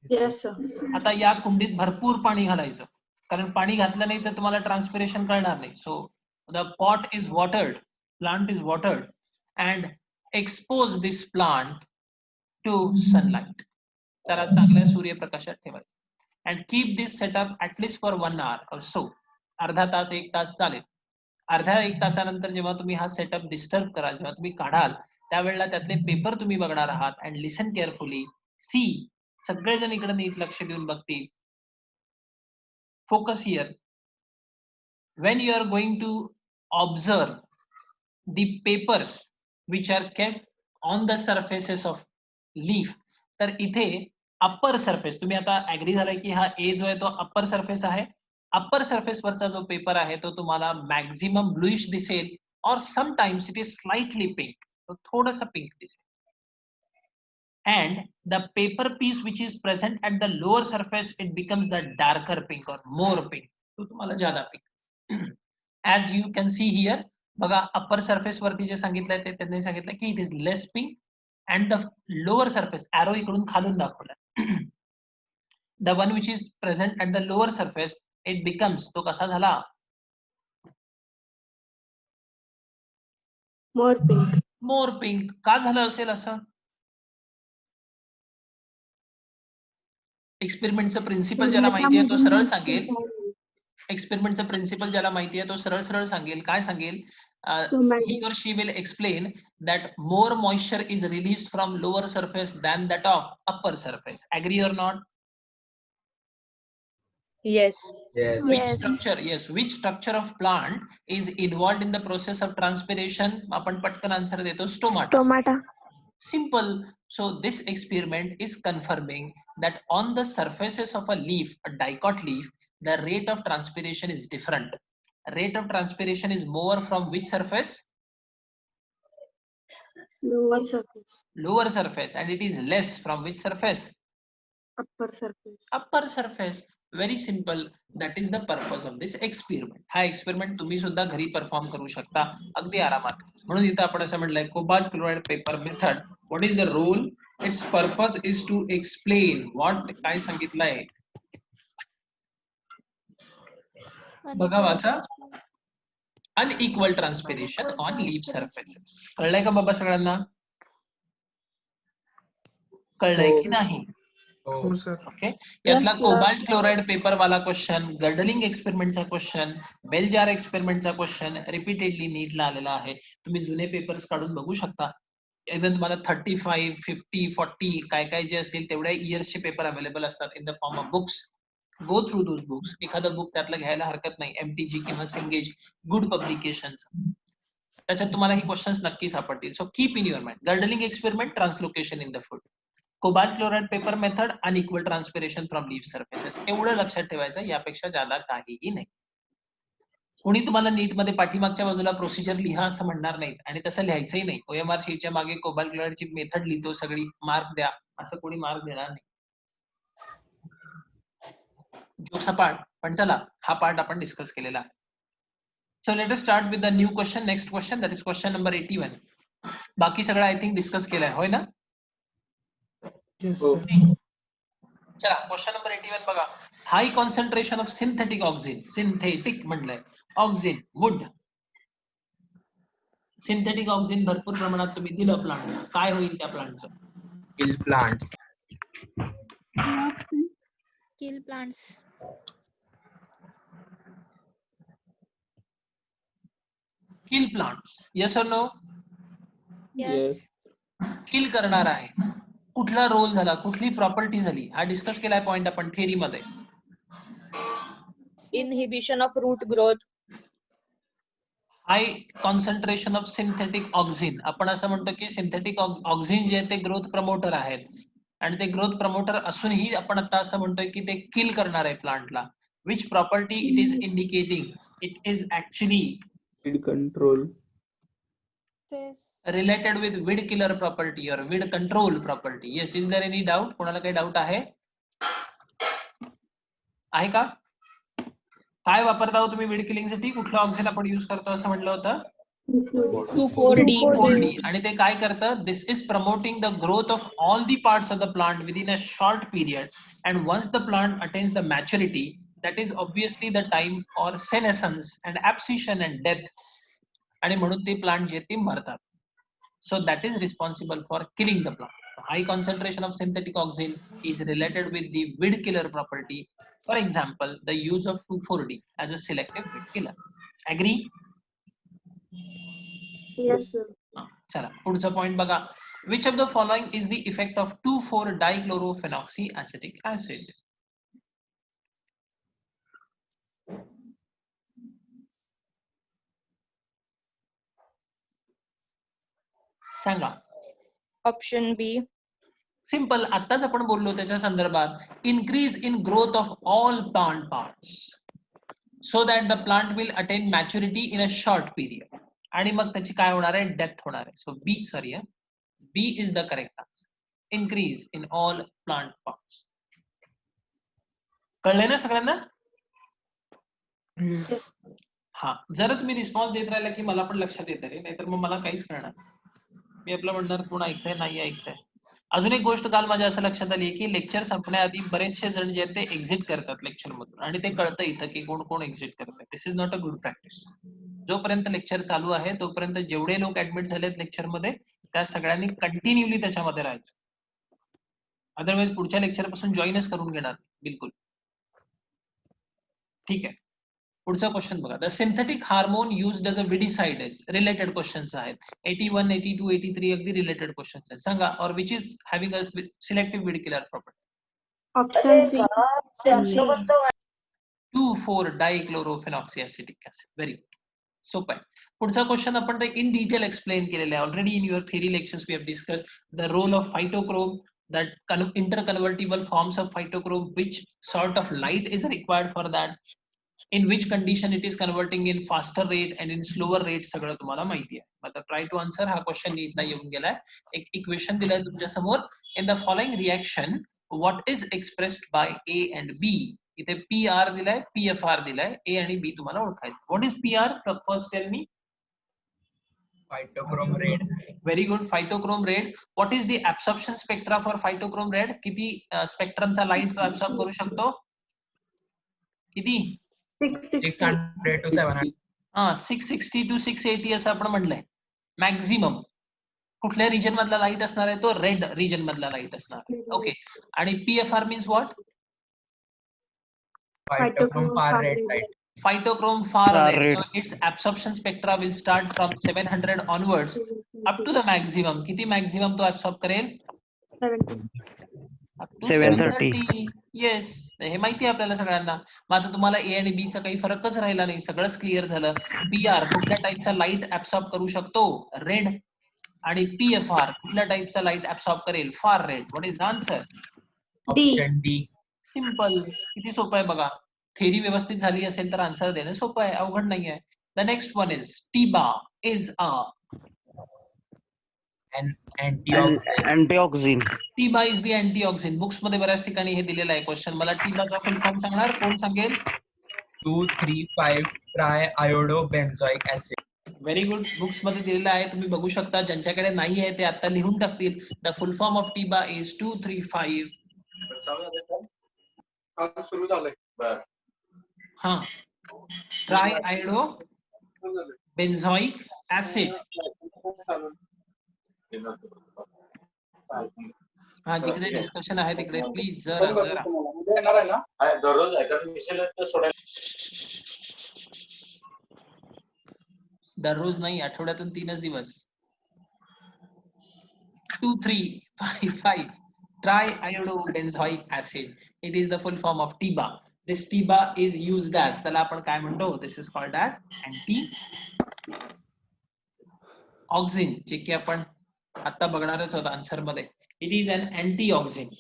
Yes, sir.
आता या कुंडीत भरपूर पाणी घालायचं, कारण पाणी घातलं नाही तर तुम्हाला ट्रान्सपिरेशन कळणार नाही. So the pot is watered, plant is watered, and expose this plant to sunlight. त्याला चांगल्या सूर्यप्रकाशात ठेवायचं. And keep this setup at least for 1 hour or so. अर्धा तास, 1 तास चालेल. अर्ध्या 1 तासानंतर जेव्हा तुम्ही हा सेटअप डिस्टर्ब कराल, जेव्हा तुम्ही काढाल, त्यावेळेला त्यातले पेपर तुम्ही बघणार आहात. And listen carefully. सी, सगळेजण इकडे नीट लक्ष देऊन बघतील. Focus here. When you are going to observe the papers which are kept on the surfaces of leaf, तर इथे अप्पर सरफेस, तुम्ही आता ऍग्री झालाय की हा ए जो आहे तो अप्पर सरफेस आहे. अप्पर सरफेस वरचा जो पेपर आहे तो तुम्हाला मॅक्झिमम ब्लूइश दिसेल, और sometimes it is slightly pink, तो थोडासा पिंक दिसेल. And the paper piece which is present at the lower surface, it becomes the darker pink or more pink. तो तुम्हाला ज्यादा pink. As you can see here, बघा upper surface वरती जे सांगितलंय ते त्यांनी सांगितलं की it is less pink, and the lower surface, arrow इकडून खालून दाखवलाय. The one which is present at the lower surface, it becomes, तो कसा झाला?
More pink.
More pink. का झालं असेल असं? एक्सपेरिमेंटचं प्रिन्सिपल ज्याला माहिती आहे तो सरळ सांगेल. एक्सपेरिमेंटचं प्रिन्सिपल ज्याला माहिती आहे तो सरळ सरळ सांगेल. काय सांगेल? He or she will explain that more moisture is released from lower surface than that of upper surface. Agree or not?
Yes.
Yes.
Which structure? Yes. Which structure of plant is involved in the process of transpiration? आपण पटकन answer देतो. Stomata.
Stomata.
Simple. So this experiment is confirming that on the surfaces of a leaf, a dicot leaf, the rate of transpiration is different. Rate of transpiration is more from which surface?
Lower surface.
Lower surface. And it is less from which surface?
Upper surface.
Upper surface. Very simple. That is the purpose of this experiment. हा experiment तुम्ही सुद्धा घरी perform करू शकता अगदी आरामात. म्हणून इथं आपण असं म्हटलंय cobalt chloride paper method. What is the role? Its purpose is to explain what काय सांगितलंय. बघा वाचा. Unequal transpiration on leaf surfaces. कळलंय का बाबा सगळ्यांना? कळलंय की नाही?
हो
ओके. यातला
sir.
कोबाल्ट क्लोराइड पेपर वाला क्वेश्चन, गर्डलिंग एक्सपेरिमेंटचा क्वेश्चन, बेल जार एक्सपेरिमेंटचा क्वेश्चन रिपीटेडली नीटला आलेला आहे. तुम्ही जुने पेपर्स काढून बघू शकता. एकदम तुम्हाला 35, 50, 40 काय काय जे असतील तेवढ्या इयर्सचे पेपर अवेलेबल असतात in the form of books. Go through those books. एखादं बुक त्यातलं घ्यायला हरकत नाही. MTG किंवा सिंगेज गुड पब्लिकेशन. त्याच्यात तुम्हाला ही क्वेश्चन्स नक्की सापडतील. So keep in your mind. Girdling experiment, translocation in the food. Cobalt chloride paper method, unequal transpiration from leaf surfaces. एवढं लक्षात ठेवायचं, यापेक्षा जादा काहीही नाही. कोणी तुम्हाला नीट मध्ये पाठीमागच्या बाजूला प्रोसिजर लिहा असं म्हणणार नाहीत आणि तसं लिहायचंही नाही. OMR शीटच्या मागे कोबाल्ट क्लोराइडची मेथड लिहितो सगळी, मार्क द्या असं कोणी मार्क देणार नाही. जोकचा पार्ट. पण चला हा पार्ट आपण डिस्कस केलेला आहे. So let us start with the new question. Next question, that is question number 81. बाकी सगळं आय थिंक डिस्कस केलंय, होय ना?
हो.
चला क्वेश्चन नंबर 81 बघा. High concentration of synthetic auxin. Synthetic म्हणलंय. Auxin would. सिंथेटिक ऑक्सिन भरपूर प्रमाणात तुम्ही दिलं प्लांट, काय होईल त्या प्लांटचं?
kill plants.
Kill plants.
Kill plants. Yes or no?
Yes.
Kill करणार आहे. कुठला रोल झाला, कुठली प्रॉपर्टी झाली, हा डिस्कस केलाय पॉइंट आपण थेअरी मध्ये.
Inhibition of root growth.
High concentration of synthetic auxin. आपण असं म्हणतो की सिंथेटिक ऑक्सिन जे आहे ते ग्रोथ प्रमोटर आहेत आणि ते ग्रोथ प्रमोटर असूनही आपण आता असं म्हणतोय की ते किल करणार आहे प्लांटला. Which property it is indicating? It is actually
Weed control.
Related with weed killer property or weed control property. Yes, is there any doubt? कोणाला काही डाऊट आहे? आहे का? काय वापरता हो तुम्ही वीड किलिंग साठी? कुठलं ऑक्सिन आपण यूज करतो असं म्हटलं होतं?
2,4-D.
2,4-D. आणि ते काय करतं? This is promoting the growth of all the parts of the plant within a short period. And once the plant attains the maturity, that is obviously the time for senescence and abscission and death. आणि म्हणून ते plant जे ते मरतात. So that is responsible for killing the plant. High concentration of synthetic auxin is related with the weed killer property. For example, the use of 2,4-D as a selective weed killer. Agree?
Yes, sir.
चला पुढचा point बघा. Which of the following is the effect of 2,4-dichlorophenoxyacetic acid? सांगा.
Option B.
Simple. आताच आपण बोललो त्याच्या संदर्भात. Increase in growth of all plant parts so that the plant will attain maturity in a short period. आणि मग त्याची काय होणार आहे? डेथ होणार आहे. So B, sorry, B is the correct answer. Increase in all plant parts. कळलंय ना सगळ्यांना? हा, जर तुम्ही रिस्पॉन्स देत राहिला की मला पण लक्षात येतं रे, नाहीतर मग मला काहीच कळणार. मी आपलं म्हणणार कोण ऐकतंय नाही ऐकतंय. अजून एक गोष्ट काल माझ्या असं लक्षात आली की लेक्चर संपण्याआधी बरेचसे जण जे आहेत ते एक्झिट करतात लेक्चर मधून आणि ते कळतं इथं की कोण कोण एक्झिट करतात. This is not a good practice. जोपर्यंत लेक्चर चालू आहे तोपर्यंत जेवढे लोक ऍडमिट झालेत लेक्चर मध्ये त्या सगळ्यांनी कंटिन्युअली त्याच्यामध्ये राहायचं. अदरवाईज पुढच्या लेक्चर पासून जॉईनच करून घेणार बिलकुल. ठीक आहे. पुढचा क्वेश्चन बघा. The synthetic hormone used as a weedicide. Related questions आहेत. 81, 82, 83 अगदी रिलेटेड क्वेश्चन्स आहेत. सांगा. और which is having a selective weed killer property?
Option C.
2,4-dichlorophenoxyacetic acid. Very good. सोपं आहे. पुढचा क्वेश्चन आपण इन डिटेल एक्सप्लेन केलेला आहे already in your theory lectures. We have discussed the role of phytochrome, that interconvertible forms of phytochrome, which sort of light is required for that, in which condition it is converting in faster rate and in slower rate, सगळं तुम्हाला माहिती आहे. आता try to answer. हा question नीटला येऊन गेलाय. एक इक्वेशन दिलाय तुमच्या समोर. In the following reaction what is expressed by A and B इथे PR दिलाय, PFR दिलाय, A आणि B तुम्हाला ओळखायचं. What is PR? First tell me.
Phytochrome red.
Very good. Phytochrome red. What is the absorption spectra for phytochrome red? किती स्पेक्ट्रमचा light तो absorb करू शकतो? किती?
660.
600 to 700.
660 to 680 असं आपण म्हणलंय. मॅक्झिमम कुठल्या रिजन मधला लाईट असणार आहे? तो रेड रिजन मधला लाईट असणार. ओके. आणि PFR means what?
Phytochrome far red light.
Phytochrome far
Far
red.
red.
So its absorption spectra will start from 700 onwards up to the maximum. किती maximum तो absorb करेल?
70.
Up to
730.
730. Yes. हे माहिती आहे आपल्याला सगळ्यांना. मग आता तुम्हाला A आणि B चा काही फरकच राहिला नाही. सगळंच क्लिअर झालं. PR कुठल्या टाईपचा लाईट ऍब्सॉर्ब करू शकतो? रेड. आणि PFR कुठल्या टाईपचा लाईट ऍब्सॉर्ब करेल? Far red. What is the answer?
Option D.
Simple. किती सोपं आहे बघा. थेरी व्यवस्थित झाली असेल तर आन्सर देणं सोपं आहे, अवघड नाहीये. The next one is TIBA is a
An antioxidant.
Antioxidant.
TIBA is the antioxidant. Books मध्ये बऱ्याच ठिकाणी हे दिलेलं आहे क्वेश्चन. मला TIBAचा फुल फॉर्म सांगणार कोण सांगेल?
2,3,5 triiodobenzoic acid.
Very good. Books मध्ये दिलेलं आहे, तुम्ही बघू शकता. ज्यांच्याकडे नाही आहे ते आता लिहून टाकतील. The full form of TIBA is 2,3,5
सुरू झालंय.
हा ट्रायआयडो बेन्झॉइक ऍसिड. हा जिकडे डिस्कशन आहे तिकडे प्लीज जरा
येणार आहे ना दररोज
दररोज नाही, आठवड्यातून 3च दिवस. 2,3,5 triiodobenzoic acid. It is the full form of TIBA. This TIBA is used as, त्याला आपण काय म्हणतो? This is called as antioxidant, जे की आपण आता बघणारच आहोत आन्सर मध्ये. It is an antioxidant.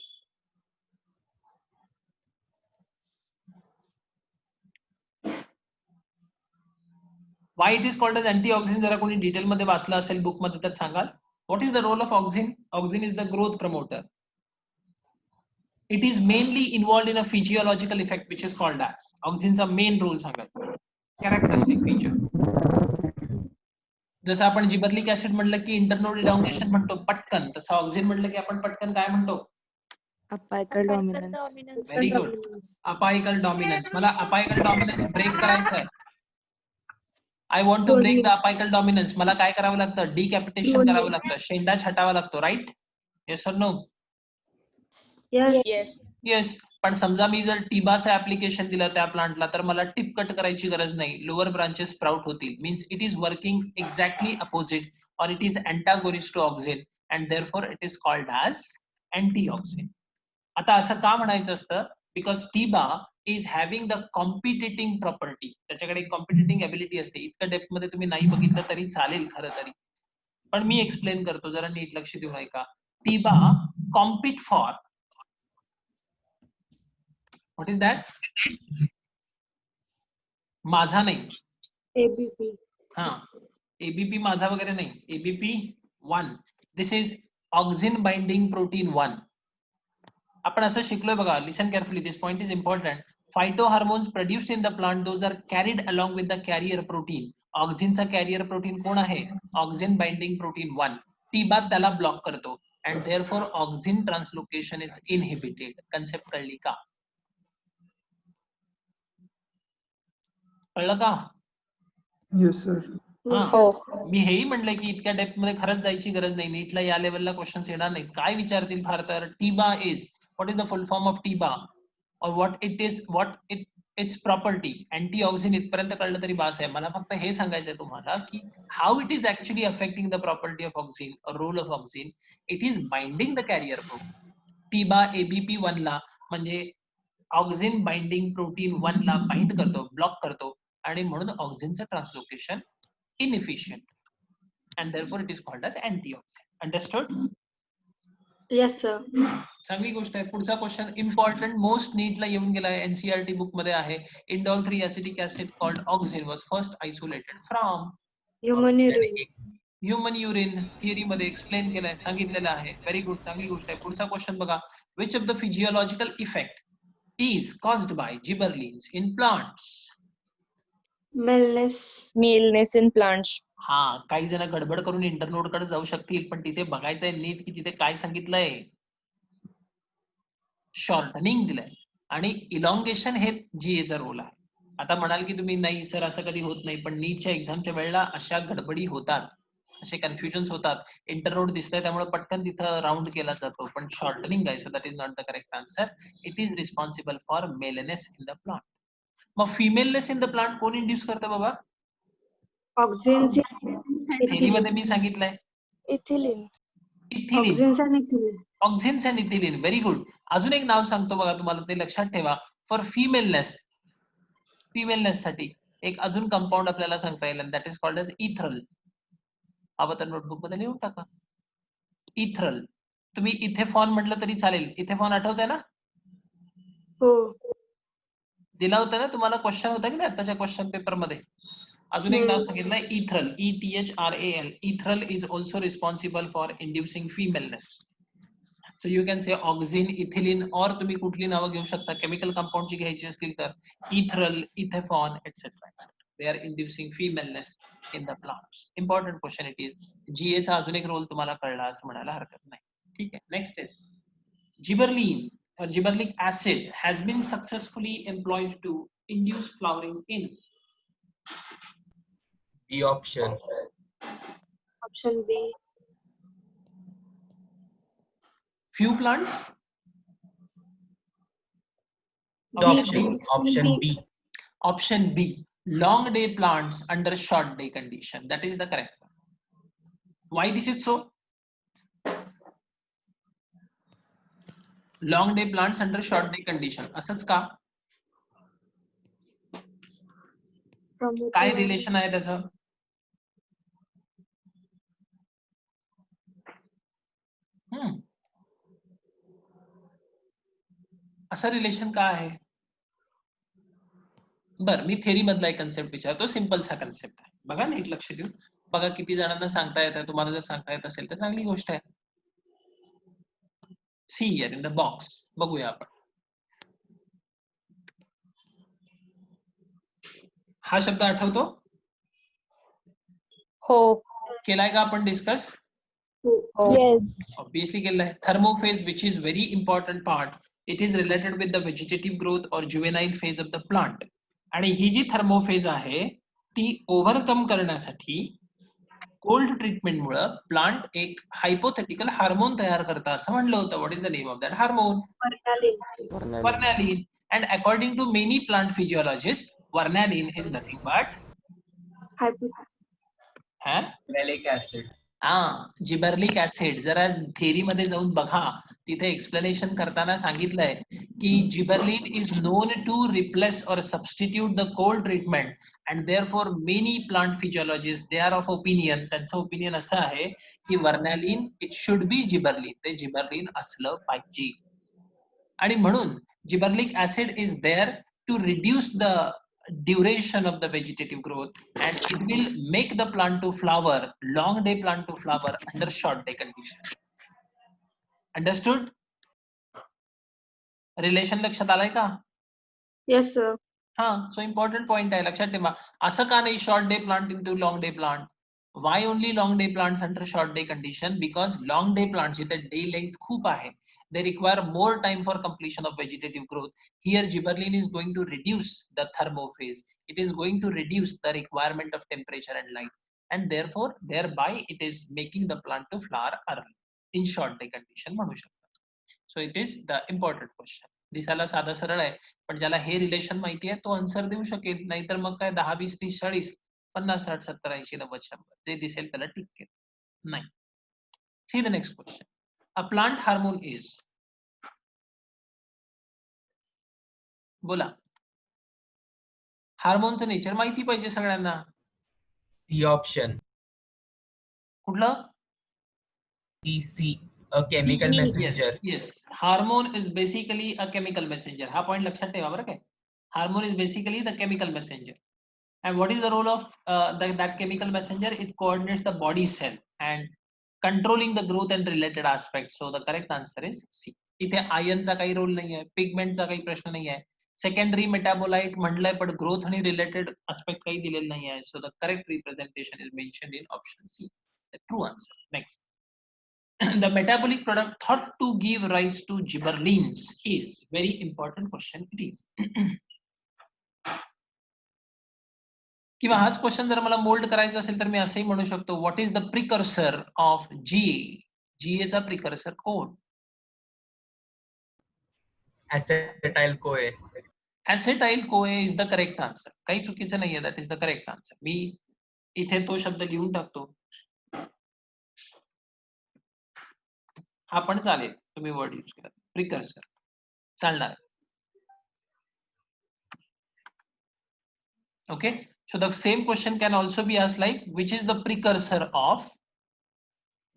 Why it is called as antioxidant? जरा कोणी डिटेल मध्ये वाचलं असेल बुक मध्ये तर सांगाल. What is the role of auxin? Auxin is the growth promoter. It is mainly involved in a physiological effect which is called as. Auxinचा main role सांगायचा. Characteristic feature. जसं आपण जिबर्लिक ऍसिड म्हटलं की इंटरनोड इलॉंगेशन म्हणतो पटकन, तसं ऑक्सिन म्हटलं की आपण पटकन काय म्हणतो?
Apical dominance.
Dominance.
Very good. Apical dominance. मला अपायकल डॉमिनन्स ब्रेक करायचं आहे. I want to break the apical dominance. मला काय करावं लागतं? डिकॅपिटेशन करावं लागतं, शेंडा छाटावा लागतो, right? Yes or no?
Yes.
Yes. पण समजा मी जर टिबाचं ऍप्लिकेशन दिलं त्या प्लांटला तर मला टिप कट करायची गरज नाही, लोअर ब्रांचेस स्प्राउट होतील. Means it is working exactly opposite or it is antagonist to auxin and therefore it is called as antioxidant. आता असं का म्हणायचं असतं? Because TIBA is having the competing property. त्याच्याकडे कॉम्पिटिटिंग एबिलिटी असते. इतकं depth मध्ये तुम्ही नाही बघितलं तरी चालेल खरं तरी, पण मी एक्सप्लेन करतो, जरा नीट लक्ष देऊन ऐका. TIBA compete for what is that? Majha नाही,
ABP.
हा एबीपी माझा वगैरे नाही, ABP 1. This is auxin binding protein 1. आपण असं शिकलोय बघा, listen carefully, this point is important. Phytohormones produced in the plant those are carried along with the carrier protein. ऑक्सिनचा carrier protein कोण आहे? Auxin binding protein 1. टिबा त्याला ब्लॉक करतो and therefore auxin translocation is inhibited. Concept कळली का? कळलं का?
Yes, sir.
हो.
मी हेही म्हणलंय की इतक्या डेप्थ मध्ये खरंच जायची गरज नाही. नीटला या लेवलला क्वेश्चन्स येणार नाहीत. काय विचारतील फार तर? TIBA is, what is the full form of TIBA or what it is, what its property. Antioxidant इथपर्यंत कळलं तरी बास आहे. मला फक्त हे सांगायचंय तुम्हाला की how it is actually affecting the property of auxin, role of auxin. It is binding the carrier protein. TIBA ABP 1 ला म्हणजे ऑक्सिन बाइंडिंग प्रोटीन 1 ला बाइंड करतो, ब्लॉक करतो आणि म्हणून ऑक्सिनचं translocation inefficient and therefore it is called as antioxidant. Understood?
Yes, sir.
चांगली गोष्ट आहे. पुढचा क्वेश्चन इम्पॉर्टंट, मोस्ट नीटला येऊन गेलाय, एनसीईआरटी बुक मध्ये आहे. इंडॉल 3 acetic acid called auxin was first isolated from
Human urine.
Human urine. Theory मध्ये एक्सप्लेन केलंय, सांगितलेलं आहे. व्हेरी गुड, चांगली गोष्ट आहे. पुढचा क्वेश्चन बघा. Which of the physiological effect is caused by gibberellins in plants.
Malness.
Maleness in plants.
हा, काही जण गडबड करून इंटरनोड कडे जाऊ शकतील, पण तिथे बघायचंय नीट की तिथे काय सांगितलंय. शॉर्टनिंग दिलंय आणि इलॉंगेशन हे जीएचा रोल आहे. आता म्हणाल की तुम्ही नाही सर असं कधी होत नाही, पण नीटच्या एक्झामच्या वेळेला अशा गडबडी होतात, असे कन्फ्युजन्स होतात. इंटरनोड दिसतंय त्यामुळे पटकन तिथं राऊंड केला जातो, पण शॉर्टनिंग आहे. So that is not the correct answer. It is responsible for maleness in the plant. मग फिमेलनेस इन द प्लांट कोण इंड्यूस करतं बाबा?
Auxins.
थेरीमध्ये मी सांगितलंय
Ethylene.
Ethylene.
Auxins and ethylene.
Auxins and ethylene. Very good. अजून एक नाव सांगतो बघा तुम्हाला, ते लक्षात ठेवा. फॉर फिमेलनेस साठी एक अजून कंपाऊंड आपल्याला सांगता येईल, that is called as ethereal. हवं तर नोटबुक मध्ये लिहून टाका. इथरल. तुम्ही इथेफॉन म्हटलं तरी चालेल. इथेफॉन आठवतंय ना?
हो.
दिला होता ना तुम्हाला, क्वेश्चन होता की नाही आताच्या क्वेश्चन पेपर मध्ये. अजून एक नाव सांगितलंय ethrel. ETHRAL. Ethrel is also responsible for inducing femaleness. So you can say auxin, ethylene, or तुम्ही कुठली नावं घेऊ शकता केमिकल कंपाऊंडची घ्यायची असतील तर. Ethrel, ethephon, etcetera. They are inducing femaleness in the plants. Important question it is. GA चा अजून एक रोल तुम्हाला कळला असं म्हणायला हरकत नाही. ठीक आहे. Next is gibberellin or gibberellic acid has been successfully employed to induce flowering in
B option.
Option B.
few plants.
Option B.
Option B. Long day plants under short day condition. That is the correct one. Why this is so? Long day plants under short day condition. असंच का? काय relation आहे त्याचं? असं relation काय आहे? बर, मी theory मधला एक कन्सेप्ट विचारतो. सिंपल सा कन्सेप्ट आहे. बघा नीट लक्ष देऊन. बघा किती जणांना सांगता येतं. तुम्हाला जर सांगता येत असेल तर चांगली गोष्ट आहे. See here in the box. बघूया आपण. हा शब्द आठवतो?
हो.
केलाय का आपण डिस्कस?
Yes.
Obviously केलाय. Thermophase, which is very important part. It is related with the vegetative growth or juvenile phase of the plant. आणि ही जी थर्मोफेज आहे ती ओव्हरकम करण्यासाठी कोल्ड ट्रीटमेंट मुळे प्लांट एक हायपोथेटिकल हार्मोन तयार करता असं म्हणलं होतं. What is the name of that hormone? Vernalin. And according to many plant physiologists, vernalin is nothing but
Gibberellic acid.
Gibberellic acid. जरा थेरी मध्ये जाऊन बघा, तिथे एक्सप्लेनेशन करताना सांगितलंय की gibberellin is known to replace or substitute the cold treatment and therefore many plant physiologist they are of opinion. त्यांचं opinion असं आहे की वर्नॅलिन इट शुड बी जिबर्लिन. ते जिबर्लिन असलं पाहिजे. आणि म्हणून gibberellic acid is there to reduce the duration of the vegetative growth and it will make the plant to flower, long day plant to flower under short day condition. Understood? Relation लक्षात आलाय का?
Yes, sir.
so important point आहे, लक्षात ठेवा. असं का नाही short day plant into long day plant? Why only long day plants under short day condition? Because long day plants जिथे day length खूप आहे, they require more time for completion of vegetative growth. Here gibberellin is going to reduce the thermophase. It is going to reduce the requirement of temperature and light, and therefore thereby it is making the plant to flower early in short day condition म्हणू शकतो. So it is the important question. दिसायला साधा सरळ आहे, पण ज्याला हे relation माहिती आहे तो आन्सर देऊ शकेल. नाहीतर मग काय 10 20 30 40 50 60 70 80 90 100 जे दिसेल त्याला टिक केलं नाही. See the next question. A plant hormone is. बोला. हार्मोनचं नेचर माहिती पाहिजे सगळ्यांना.
C option.
कुठलं?
C. A chemical messenger.
Yes. Hormone is basically a chemical messenger. हा पॉइंट लक्षात ठेवा बरं काय. Hormone is basically the chemical messenger. And what is the role of that chemical messenger? It coordinates the body cell and controlling the growth and related aspects. So the correct answer is C. इथे आयनचा काही role नाही आहे, पिगमेंटचा काही प्रश्न नाही आहे. Secondary metabolite म्हणलंय पण growth आणि रिलेटेड आस्पेक्ट काही दिलेलं नाही आहे. So the correct representation is mentioned in option C. The true answer. Next. The metabolic product thought to give rise to gibberellins is very important question it is. किंवा हाच question जर मला mould करायचा असेल तर मी असंही म्हणू शकतो, what is the precursor of GA? GA चा प्रिकर्सर कोण?
Acetyl CoA.
Acetyl CoA is the correct answer. काही चुकीचं नाहीये, that is the correct answer. मी इथे तो शब्द लिहून टाकतो. हा पण चालेल, तुम्ही वर्ड यूज केला. प्रिकर्सर चालणार. Okay, so the same question can also be asked like, which is the precursor of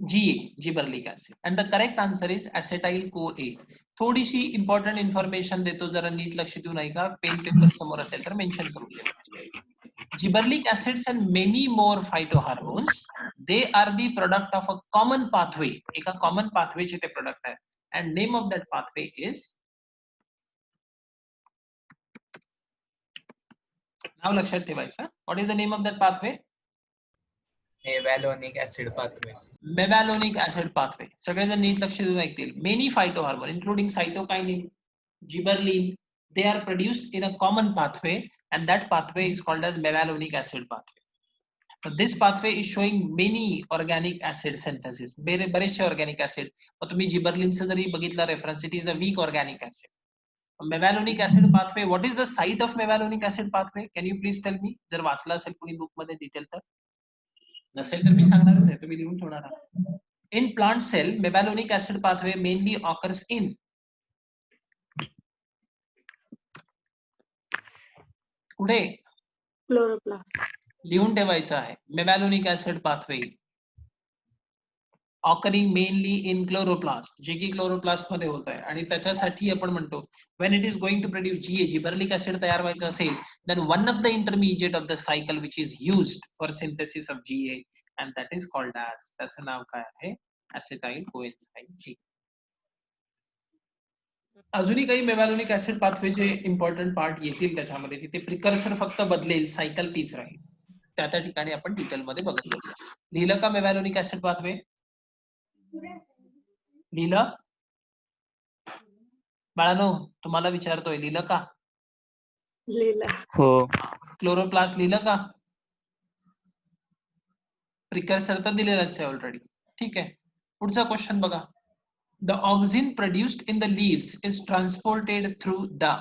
GA, gibberellic acid? And the correct answer is acetyl CoA. थोडीशी important information देतो, जरा नीट लक्ष देऊ नाही का, पेन पेपर समोर असेल तर मेन्शन करून द्या. Gibberellic acids and many more phytohormones, they are the product of a common pathway. एका common pathway चे ते product आहे. And name of that pathway is, नाव लक्षात ठेवायचं. What is the name of that pathway?
Mevalonic acid pathway.
Mevalonic acid pathway. सगळेजण नीट लक्ष देऊन ऐकतील. Many phytohormone, including cytokinin, gibberellin, they are produced in a common pathway, and that pathway is called as mevalonic acid pathway. Now, this pathway is showing many organic acid synthesis. बरेचसे organic acid. मग तुम्ही gibberellinचं जरी बघितलं reference, it is a weak organic acid. Mevalonic acid pathway. What is the site of mevalonic acid pathway? Can you please tell me? जर वाचलं असेल कोणी book मध्ये डिटेल तर, नसेल तर मी सांगणारच आहे, तुम्ही लिहून ठेवणार आहात. In plant cell, mevalonic acid pathway mainly occurs in कुठे?
क्लोरोप्लास्ट.
लिहून ठेवायचं आहे. mevalonic acid pathway occurring mainly in chloroplast, जे की क्लोरोप्लास्ट मध्ये होत आहे. आणि त्याच्यासाठी आपण म्हणतो, when it is going to produce GA, gibberellic acid तयार व्हायचं असेल, then one of the intermediate of the cycle which is used for synthesis of GA, and that is called as, त्याचं नाव काय आहे? acetyl coenzyme. अजूनही काही मेव्हॅलोनिक acid पाथवेचे important part येतील त्याच्यामध्ये, तिथे प्रिकर्सर फक्त बदलेल, सायकल तीच राहील. त्या ठिकाणी आपण डिटेल मध्ये बघत जाऊ. लिहिलं का मेव्हॅलोनिक ऍसिड पाथवे? लिहिलं? बाळानो, तुम्हाला विचारतोय, लिहिलं का?
लिहिलं.
हो.
क्लोरोप्लास्ट लिहिलं का? प्रिकर्सर तर दिलेलंच आहे ऑलरेडी. ठीक आहे, पुढचा क्वेश्चन बघा. The auxin produced in the leaves is transported through the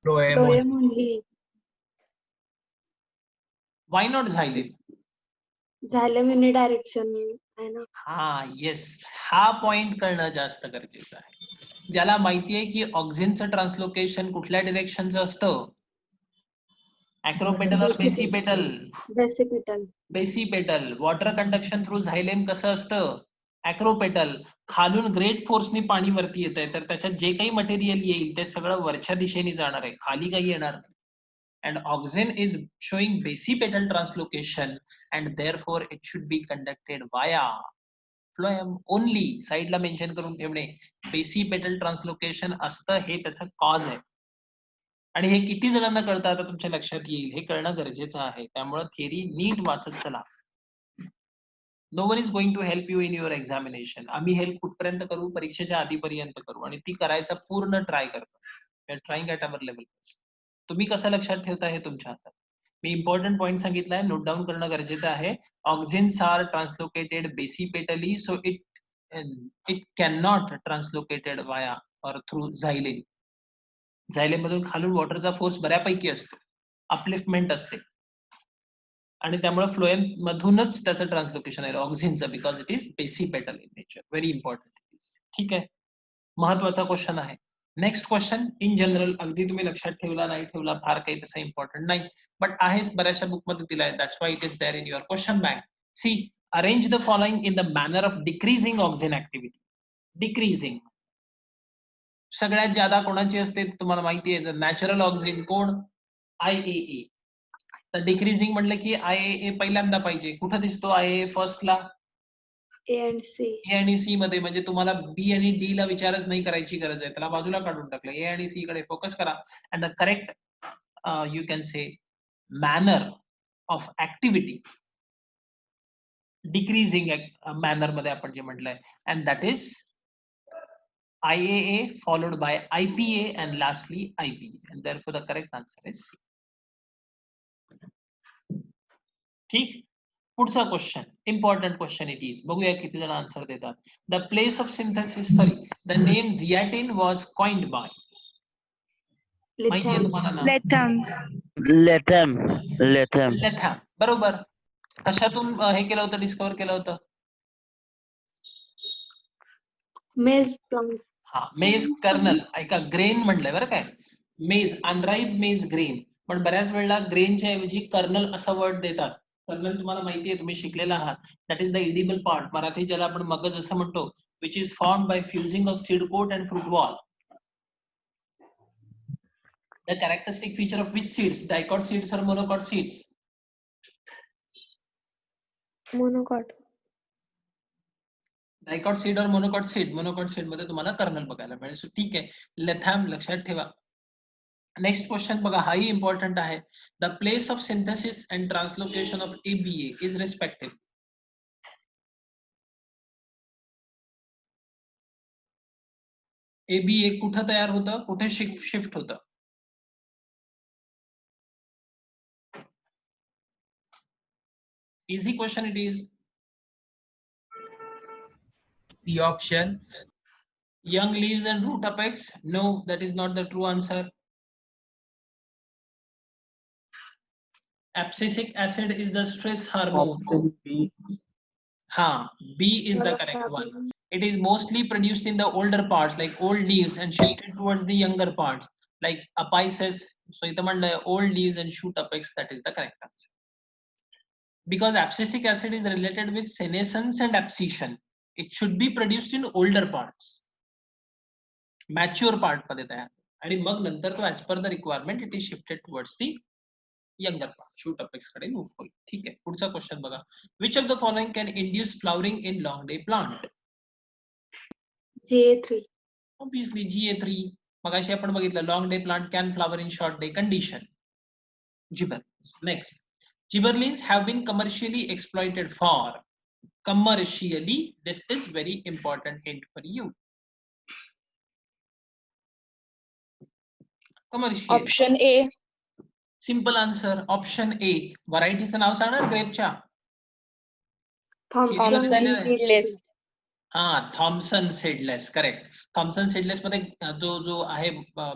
Phloem only.
Why not xylem?
Xylem unidirection आहे ना.
हा, येस, हा पॉइंट कळणं जास्त गरजेचं आहे. ज्याला माहिती आहे की ऑक्झिनचं ट्रान्सलोकेशन कुठल्या डिरेक्शनचं असतं? Acropetal or basipetal?
Basipetal.
Basipetal. Water conduction through xylem कसं असतं? ऍक्रोपेटल. खालून ग्रेट फोर्सनी पाणी वरती येत आहे, तर त्याच्यात जे काही मटेरियल येईल ते सगळं वरच्या दिशेने जाणार आहे, खाली काही येणार नाही. And auxin is showing basipetal translocation, and therefore it should be conducted via phloem only. Side ला मेन्शन करून ठेवणे, बेसिपेटल ट्रान्सलोकेशन असतं, हे त्याचं कॉज आहे. आणि हे किती जणांना कळतं आता तुमच्या लक्षात येईल, हे कळणं गरजेचं आहे. त्यामुळे थिअरी नीट वाचत चला. No one is going to help you in your examination. आम्ही हेल्प कुठपर्यंत करू? परीक्षेच्या आधीपर्यंत करू, आणि ती करायचा पूर्ण ट्राय करतो. We are trying at our level. तुम्ही कसं लक्षात ठेवता हे तुमच्या हातात. मी इम्पॉर्टंट पॉइंट सांगितलाय, नोट डाऊन करणं गरजेचं आहे. Auxins are translocated basipetally, so it can not translocated via or through झायलेम. झायलेम मधून खालून वॉटरचा फोर्स बऱ्यापैकी असतो, अपलिफ्टमेंट असते, आणि त्यामुळे फ्लोएम मधूनच त्याचं ट्रान्सलोकेशन आहे ऑक्झिनचं, because it is basipetal in nature. Very important. ठीक आहे, महत्वाचा क्वेश्चन आहे. नेक्स्ट क्वेश्चन इन जनरल, अगदी तुम्ही लक्षात ठेवला नाही ठेवला फार काही तसं इम्पॉर्टंट नाही, बट आहेच, बऱ्याचशा बुक मध्ये दिलाय. That's why it is there in your question bank. See, arrange the following in the manner of decreasing auxin activity. Decreasing, सगळ्यात ज्यादा कोणाची असते तुम्हाला माहिती आहे, नॅचरल ऑक्सिजन कोण? IAA. तर डिक्रीजिंग म्हटलं की IAA पहिल्यांदा पाहिजे. कुठं दिसतो IAA फर्स्टला?
A and C.
ए आणि सी मध्ये, म्हणजे तुम्हाला बी आणि डी ला विचारच नाही करायची गरज आहे, त्याला बाजूला काढून टाकलं. ए आणि सी कडे फोकस करा. And the correct you can say manner of activity decreasing manner मध्ये आपण जे म्हटलंय, and that is IAA followed by IPA and lastly IPA, and therefore the correct answer is C. ठीक. पुढचा question, important question it is. बघूया किती जण answer देतात. The place of synthesis, sorry, the name zeatin was coined by. माहिती आहे
Lithium.
तुम्हाला ना?
Latham.
Latham.
लॅथॅम. बरोबर. कशातून हे केलं होतं, डिस्कवर केलं होतं?
Maize plant.
हा, मेज कर्नल. ऐका, ग्रेन म्हटलंय बरं काय, मेज, अनराईप मेज ग्रेन. पण बऱ्याच वेळेला ग्रेनच्या ऐवजी कर्नल असा वर्ड देतात. कर्नल तुम्हाला माहिती आहे, तुम्ही शिकलेला आहात. That is the edible part, Marathi ज्याला आपण मगज असं म्हणतो, which is formed by fusing of seed coat and fruit wall. The characteristic feature of which seeds? Dicot seeds or monocot seeds?
Monocot.
Dicot seed or monocot seed? Monocot seed मध्ये तुम्हाला colonel बघायला मिळेल. So ठीक आहे, लेथॅम लक्षात ठेवा. Next question बघा, हाही इम्पॉर्टंट आहे. The place of synthesis and translocation of ABA is respective. ABA कुठं तयार होतं, कुठे शिफ्ट होतं? Easy question it is.
C option.
Young leaves and root apex? No, that is not the true answer. Abscisic acid is the stress hormone.
Option B.
Ha, B is the correct one. It is mostly produced in the older parts, like old leaves, and shifted towards the younger parts, like apices. So इथं म्हणलंय old leaves and shoot apex, that is the correct answer. Because abscisic acid is related with senescence and abscission, it should be produced in older parts, mature part मध्ये तयार, आणि मग नंतर तो as per the requirement it is shifted towards the younger part, shoot apex कडे move होईल. ठीक आहे, पुढचा क्वेश्चन बघा. Which of the following can induce flowering in long day plant?
GA3.
Obviously GA3. मगाशी आपण बघितलं, long day plant can flower in short day condition. Gibberellins. Next, gibberellins have been commercially exploited for. Commercially, this is very important hint for you. Commercially.
Option A.
Simple answer, option A. व्हरायटीचं नाव सांगणार ग्रेपच्या?
Thompson.
Thompson seedless.
हा, Thompson seedless. Correct. Thompson seedless मध्ये जो आहे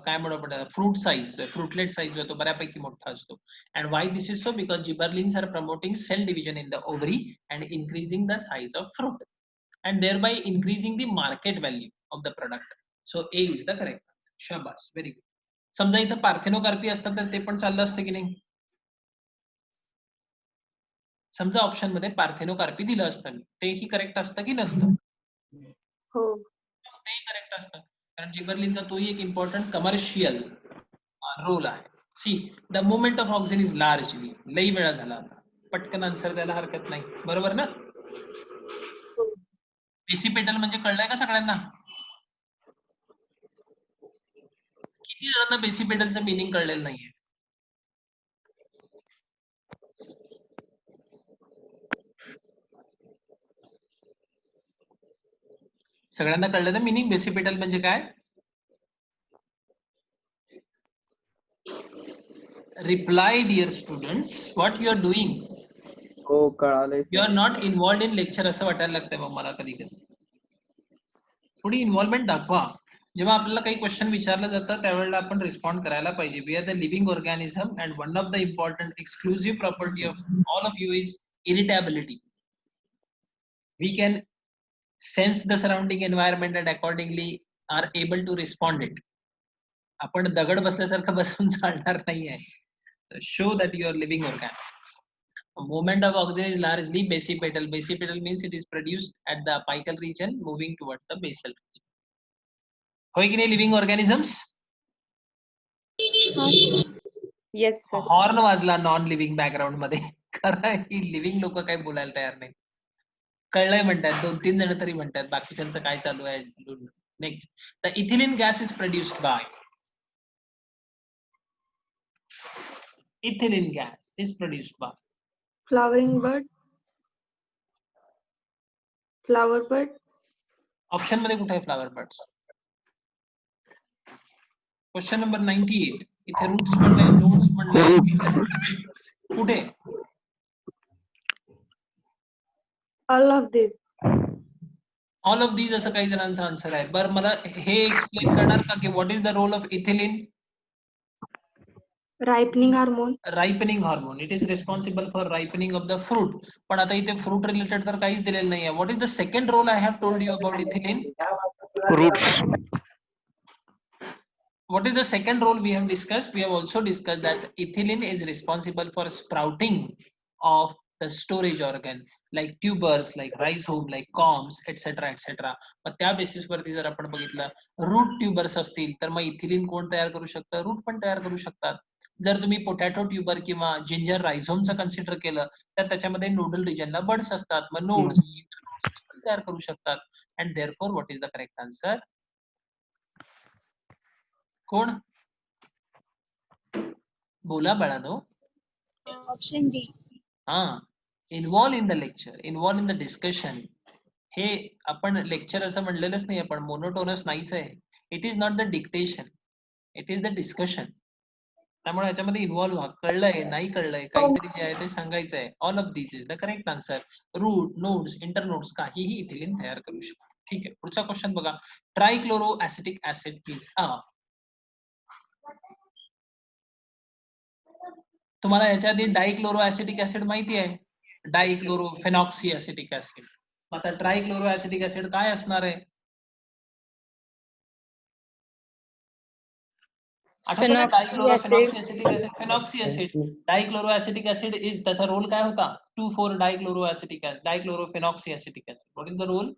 काय म्हणू आपण, फ्रूट साईज, फ्रुटलेट साईज जो तो बऱ्यापैकी मोठा असतो. And why this is so? Because gibberellins are promoting cell division in the ovary and increasing the size of fruit and thereby increasing the market value of the product. So A is the correct answer. शाबास, very good. समजा इथं parthenocarpy असतं तर ते पण चाललं असतं की नाही? समजा ऑप्शन मध्ये पार्थेनोकार्पी दिलं असतं, तेही करेक्ट असतं की नसतं?
हो.
तेही करेक्ट असतं, कारण जिबरलिनचा तोही एक इम्पॉर्टंट कमर्शियल रोल आहे. See, the movement of auxin is largely. लई वेळा झाला आता, पटकन आन्सर द्यायला हरकत नाही, बरोबर ना? बेसिपेटल म्हणजे कळलंय का सगळ्यांना? किती जणांना बेसिपेटलचं मिनिंग कळलेलं नाहीये? सगळ्यांना कळलं ना मिनिंग बेसिपेटल म्हणजे काय? Reply dear students, what you are doing?
हो, कळालंय.
You are not involved in lecture असं वाटायला लागतंय मग मला कधी कधी. थोडी इन्व्हॉल्वमेंट दाखवा. जेव्हा आपल्याला काही क्वेश्चन विचारलं जातं त्यावेळेला आपण रिस्पॉन्ड करायला पाहिजे. We are the living organism and one of the important exclusive property of all of you is irritability. We can sense the surrounding environment and accordingly are able to respond it. आपण दगड बसल्यासारखं बसून चालणार नाहीये. Show that you are living organisms. Movement of oxygen is largely basipetal. Basipetal means it is produced at the apical region moving towards the basal region. होय की नाही living organisms?
Yes, sir.
Horn वाजला non living background मध्ये. कारण ही living लोक काही बोलायला तयार नाही. कळलंय म्हणतात, 2-3 जण तरी म्हणतात, बाकीच्यांचं काय चालू आहे. Next, the ethylene gas is produced by. Ethylene gas is produced by.
Flowering bird. Flower bird.
Option मध्ये कुठे आहे फ्लावर बर्ड्स? Question number 98. इथे रूट्स म्हणलंय, नोड्स म्हणलंय, कुठे?
All of these.
All of these असं काही जणांचा आन्सर आहे. बरं मला हे एक्सप्लेन करणार का की what is the role of ethylene?
Ripening hormone.
Ripening hormone. It is responsible for ripening of the fruit. पण आता इथे फ्रूट रिलेटेड तर काहीच दिलेलं नाहीये. What is the second role I have told you about ethylene?
Roots.
What is the second role we have discussed? We have also discussed that ethylene is responsible for sprouting of the storage organ like tubers, like rhizome, like corms, etc. etc. मग त्या basis वरती जर आपण बघितलं route tubers असतील तर मग ethylene कोण तयार करू शकतं? रूट पण तयार करू शकतात. जर तुम्ही पोटॅटो ट्यूबर किंवा जिंजर रायझोमचं कन्सिडर केलं तर त्याच्यामध्ये नोडल रिजनला बर्ड्स असतात. मग नोड्स तयार करू शकतात. And therefore what is the correct answer? कोण बोला बाळानो?
Option D.
हा, involve in the lecture, involve in the discussion. हे आपण लेक्चर असं म्हणलेलंच नाही, आपण मोनोटोनस नाहीच आहे. It is not the dictation, it is the discussion. त्यामुळे याच्यामध्ये इन्व्हॉल्व व्हा. कळलंय नाही कळलंय काहीतरी जे आहे ते सांगायचं आहे. All of this is the correct answer. Root, nodes, internodes काहीही इथिलीन तयार करू शकतो. ठीक आहे, पुढचा क्वेश्चन बघा. Trichloro acetic acid is a. तुम्हाला याच्या आधी डायक्लोरो ऍसिटिक ऍसिड माहिती आहे? Dichloro phenoxy acetic acid. आता ट्रायक्लोरो ऍसिटिक ऍसिड काय असणार आहे?
Phenoxy acid.
Phenoxy acid. Dichloro acetic acid is, त्याचा रोल काय होता? 2,4 dichloro acetic acid, dichloro phenoxy acetic acid. What is the role?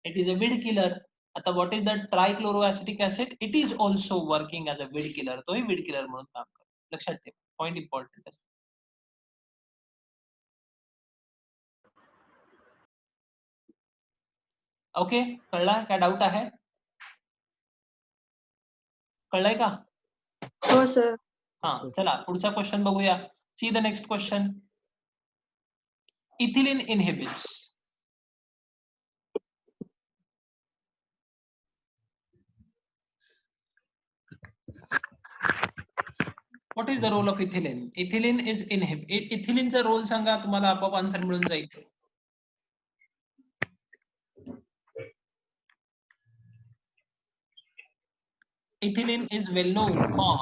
It is a weed killer. आता what is the trichloro acetic acid? It is also working as a weed killer. तोही weed killer म्हणून काम करतो. लक्षात ठेवा, point important आहे. Okay, कळला? काय डाऊट आहे? कळलंय का?
हो सर.
हा, चला पुढचा क्वेश्चन बघूया. See the next question. Ethylene inhibits. What is the role of ethylene? Ethylene is इथिलीनचा रोल सांगा, तुम्हाला आपोआप आन्सर मिळून जाईल. Ethylene is well known for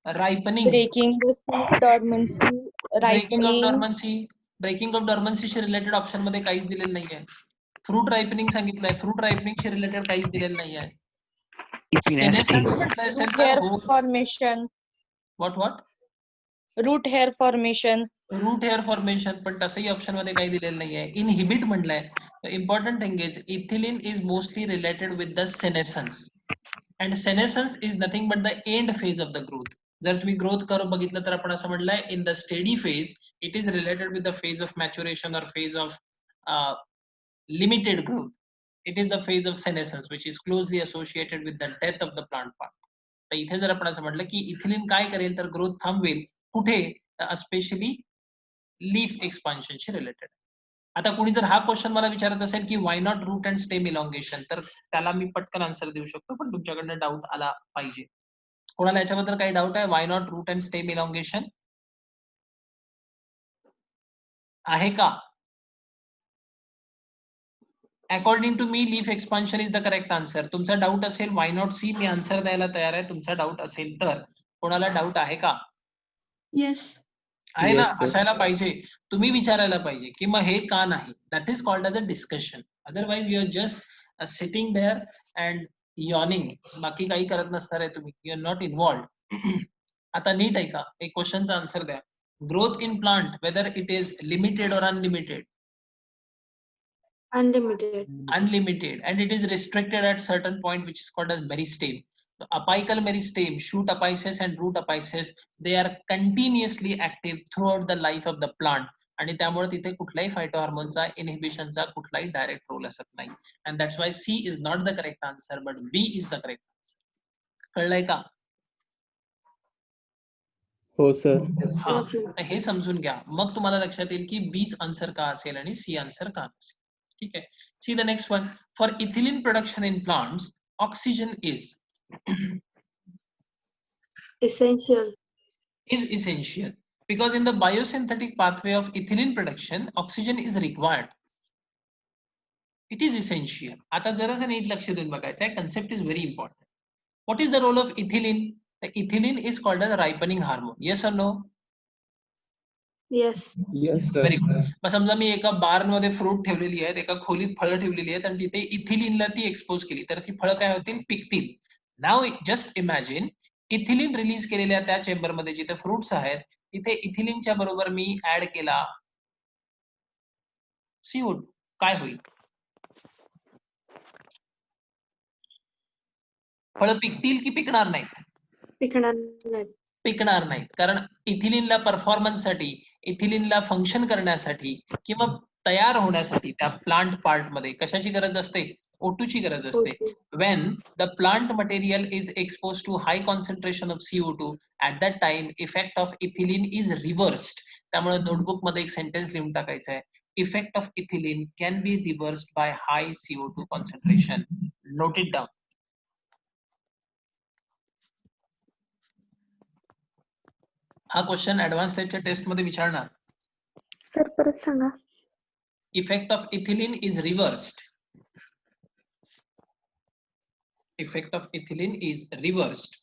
ripening.
Breaking the seed dormancy,
Breaking of
ripening.
dormancy. Breaking of dormancy she related option मध्ये काहीच दिलेलं नाहीये. फ्रूट रायपनिंग सांगितलंय, फ्रूट रायपनिंग शी रिलेटेड काहीच दिलेलं नाहीये. सेनेसन्स म्हटलं असेल
Root
तर
hair
हो.
formation.
What?
Root hair formation.
Root hair formation, पण तसंही ऑप्शन मध्ये काही दिलेलं नाहीये. इनहिबिट म्हटलंय. Important thing is ethylene is mostly related with the senescence. And senescence is nothing but the end phase of the growth. जर तुम्ही growth curve बघितलं तर आपण असं म्हटलंय in the steady phase it is related with the phase of maturation or phase of limited growth. It is the phase of सेनेसन्स which is closely associated with the death of the plant part. तर इथे जर आपण असं म्हटलं की ethylene काय करेल तर ग्रोथ थांबवेल. कुठे? स्पेशली लीफ एक्सपान्शनशी रिलेटेड. आता कोणी जर हा क्वेश्चन मला विचारत असेल की why not root and stem elongation, तर त्याला मी पटकन आन्सर देऊ शकतो, पण तुमच्याकडनं डाऊट आला पाहिजे. कोणाला याच्याबद्दल काही डाऊट आहे? Why not root and stem elongation आहे का? According to me leaf expansion is the correct answer. तुमचा डाऊट असेल वाय नॉट सी, मी आन्सर द्यायला तयार आहे. तुमचा डाऊट असेल तर कोणाला डाऊट आहे का?
Yes.
आहे ना,
Yes, sir.
असायला पाहिजे. तुम्ही विचारायला पाहिजे की मग हे का नाही. That is called as a discussion. Otherwise you are just sitting there and yawning. बाकी काही करत नसणार आहे तुम्ही. You are not involved. आता नीट ऐका, एक क्वेश्चनचा आन्सर द्या. Growth in plant whether it is limited और unlimited?
Unlimited.
Unlimited, and it is restricted at certain point which is called as meristeme. So apical meristeme, shoot apices and root apices, they are continuously active throughout the life of the plant, आणि त्यामुळे तिथे कुठलाही फायटोहार्मोनचा इनहिबिशनचा कुठलाही direct role असत नाही. and that's why C is not the correct answer but B is the correct answer. कळलंय का?
हो sir.
हा,
हो sir.
तर हे समजून घ्या, मग तुम्हाला लक्षात येईल की बीच आन्सर का असेल आणि सी आन्सर का असेल. ठीक आहे. See the next one. For ethylene production in plants oxygen is
Essential.
essential because in the biosynthetic pathway of ethylene production oxygen is required. It is essential. आता जरासं नीट लक्ष देऊन बघायचं आहे, concept is very important. What is the role of ethylene? The ethylene is called as a ripening hormone. Yes or no?
Yes.
Yes sir.
Very good. मग समजा मी एका बार्न मध्ये फ्रूट ठेवलेली आहेत, एका खोलीत फळं ठेवलेली आहेत आणि तिथे इथिलीनला ती एक्सपोज केली तर ती फळं काय होतील? पिकतील. नाव जस्ट इमॅजिन इथिलीन रिलीज केलेल्या त्या चेंबर मध्ये जिथे फ्रुट्स आहेत तिथे इथिलीनच्या बरोबर मी ऍड केला CO2, काय होईल? फळं पिकतील की पिकणार नाहीत?
पिकणार नाही.
पिकणार नाहीत, कारण इथिलीनला परफॉर्मन्ससाठी, इथिलीनला फंक्शन करण्यासाठी किंवा तयार होण्यासाठी त्या प्लांट पार्ट मध्ये कशाची गरज असते? O2 ची गरज असते.
O2.
When the plant material is exposed to high concentration of CO2, at that time effect of ethylene is reversed. त्यामुळे नोटबुक मध्ये एक सेंटेन्स लिहून टाकायचं आहे, effect of ethylene can be reversed by high CO2 concentration. Note it down. हा question advance टाइपच्या taste मध्ये विचारणार.
Sir परत सांगा.
Effect of ethylene is reversed. Effect of ethylene is reversed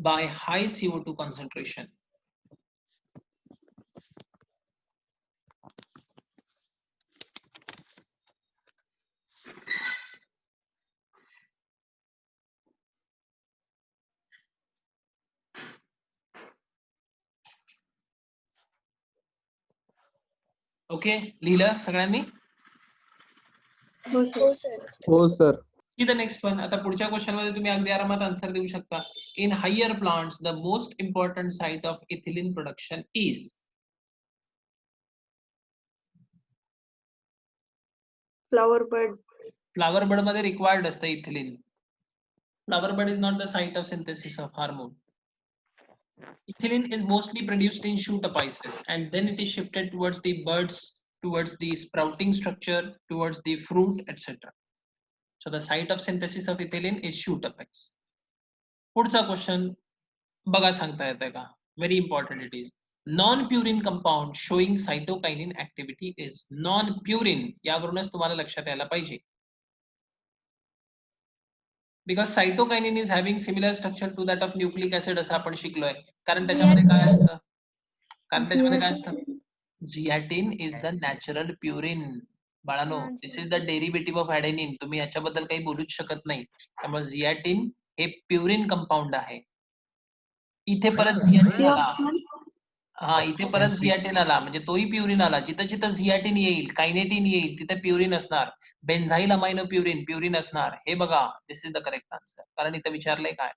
by high CO2 concentration. Okay, लिहिलं सगळ्यांनी?
हो sir.
हो sir.
हो sir.
See the next one. आता पुढच्या क्वेश्चन मध्ये तुम्ही अगदी आरामात आन्सर देऊ शकता. In higher plants, the most important site of ethylene production is
Flower bud.
flower bud मध्ये required असतं ethylene. Flower bud is not the site of synthesis of hormone. Ethylene is mostly produced in shoot apices and then it is shifted towards the buds, towards the sprouting structure, towards the fruit, etc. So the site of synthesis of ethylene is shoot apice. पुढचा question बघा, सांगता येतं का? Very important it is. Non-purine compound showing cytokinin activity is non-purine. यावरूनच तुम्हाला लक्षात यायला पाहिजे. Because cytokinin is having similar structure to that of nucleic acid असं आपण शिकलोय. कारण त्याच्यामध्ये काय असतं? कारण त्याच्यामध्ये काय असतं? Zeatin is the natural purine. बाळानो, this is the derivative of adenine. तुम्ही याच्याबद्दल काही बोलूच शकत नाही. त्यामुळे zeatin हे प्युरिन कंपाऊंड आहे. इथे परत zeatin आला. हा, इथे परत zeatin आला म्हणजे तोही प्युरिन आला. जिथं जिथं zeatin येईल, कायनेटिन येईल, तिथे प्युरिन असणार. बेन्झाइल अमायनो प्युरिन, प्युरिन असणार. हे बघा, दिस इज द करेक्ट आन्सर. कारण इथे विचारलंय काय?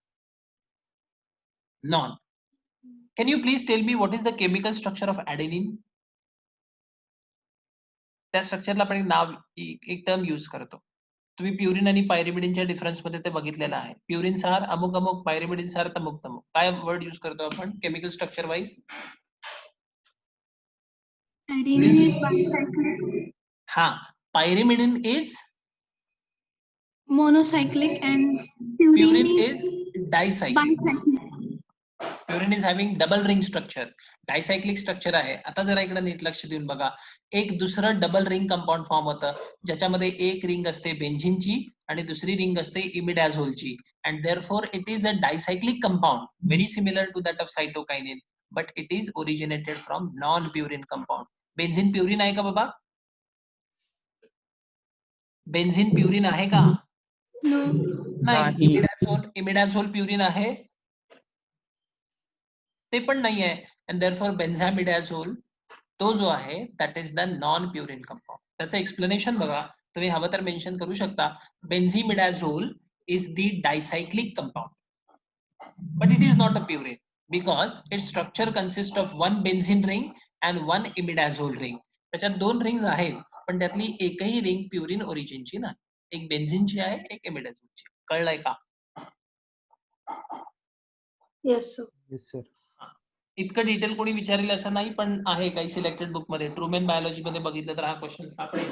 Non. Can you please tell me what is the chemical structure of adenine? त्या स्ट्रक्चरला आपण एक नाव, एक टर्म यूज करतो. तुम्ही प्युरिन आणि पायरिमिडिनच्या डिफरन्स मध्ये ते बघितलेलं आहे. प्युरिन सार अमुक अमुक, पायरिमिडिन सार तमुक तमुक. काय वर्ड यूज करतो आपण chemical structure wise?
Adenine is bicyclic,
हा, pyrimidine is
monocyclic, and
purine
purine
is dicyclic.
bicyclic.
Purine is having double ring structure, dicyclic structure आहे. आता जरा इकडे नीट लक्ष देऊन बघा, एक दुसरं डबल रिंग कंपाऊंड फॉर्म होतं ज्याच्यामध्ये एक रिंग असते बेन्झिनची आणि दुसरी रिंग असते इमिडाझोलची, and therefore it is a dicyclic compound very similar to that of cytokinin, but it is originated from non purine compound. Benzene purine आहे का बाबा? बेन्झिन प्युरिन आहे का?
No.
नाही. इमिडाझोल प्युरिन आहे? ते पण नाही आहे. and therefore benzimidazole तो जो आहे that is the non purine compound. त्याचं एक्सप्लेनेशन बघा, तुम्ही हवं तर मेन्शन करू शकता. Benzimidazole is the dicyclic compound, but it is not a purine because its structure consists of one benzene ring and one imidazole ring. त्याच्यात 2 rings आहेत, पण त्यातली एकही रिंग प्युरिन ओरिजिनची नाही. एक बेन्झिनची आहे, एक इमिडाझोलची. कळलंय का?
Yes, sir.
Yes, sir.
इतकं डिटेल कोणी विचारेल असं नाही, पण आहे काही सिलेक्टेड बुक मध्ये. ट्रूमॅन बायोलॉजी मध्ये बघितलं तर हा क्वेश्चन सापडेल,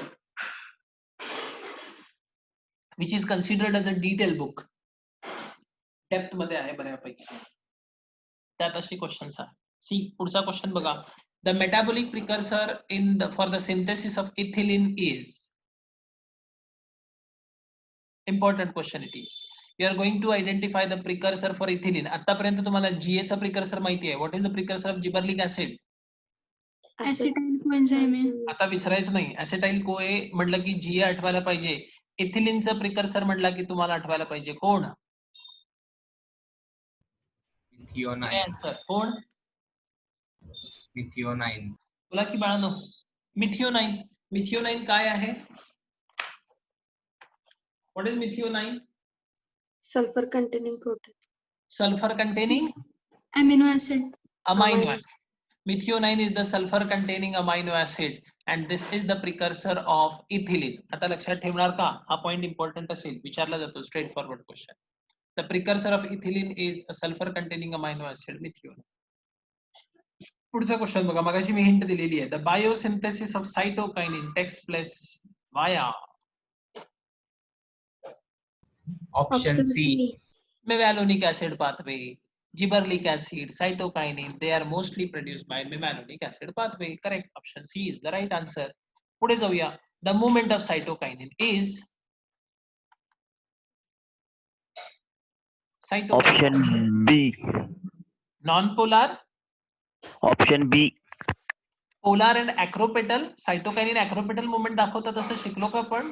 which is considered as a detail book. Depth मध्ये आहे बऱ्यापैकी, त्यात अशी क्वेश्चन्स आहे. सी पुढचा क्वेश्चन बघा. The metabolic precursor in the for the synthesis of ethylene is. Important question it is. You are going to identify the precursor for ethylene. आतापर्यंत तुम्हाला जीए चा प्रिकर्सर माहिती आहे. What is the precursor of gibberellic acid?
Acetyl coenzyme आहे.
आता विसरायचं नाही. ऍसेटाइल कोए म्हटलं की जीए आठवायला पाहिजे. इथिलीनचं प्रिकर्सर म्हटलं की तुम्हाला आठवायला पाहिजे कोण?
मिथिओनाइन.
आन्सर कोण?
मिथिओनाइन.
बोला की बाळांनो. मिथिओनाइन. मिथिओनाइन काय आहे? What is methionine?
Sulfur containing protein.
Sulphur containing
Amino acid.
amino acid. Methionine is the sulfur containing amino acid and this is the precursor of ethylene. आता लक्षात ठेवणार का? हा पॉइंट इम्पॉर्टंट असेल, विचारला जातो. Straight forward question. The precursor of ethylene is a sulfur containing amino acid methionine. पुढचा question बघा. मगाशी मी हिंट दिलेली आहे. The biosynthesis of cytokinin takes place via
Option C.
mevalonic acid pathway, gibberellic acid, cytokinin. They are mostly produced by mevalonic acid pathway. Correct. Option C is the right answer. पुढे जाऊया. The movement of cytokinin is cytokinin.
Option B.
Non-polar,
Option B.
polar and acropetal. cytokinin acropetal movement दाखवतात असं शिकलो का आपण?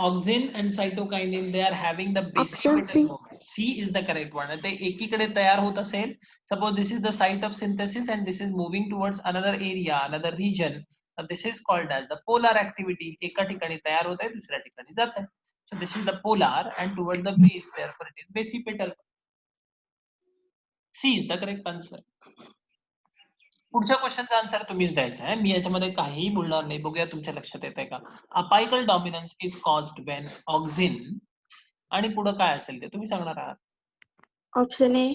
Auxin and cytokinin, they are having the basipetal movement. C is the correct one. ते एकीकडे तयार होत असेल. Suppose this is the site of synthesis and this is moving towards another area, another region. This is called as the polar activity. एका ठिकाणी तयार होत आहे, दुसऱ्या ठिकाणी जात आहे. So this is the polar and towards the base, therefore it is basipetal. C is the correct answer. पुढच्या क्वेश्चनचा आन्सर तुम्हीच द्यायचा आहे. मी याच्यामध्ये काहीही बोलणार नाही. बघूया तुमच्या लक्षात येत आहे का. Apical dominance is caused when auxin आणि पुढे काय असेल ते तुम्ही सांगणार आहात.
Option A.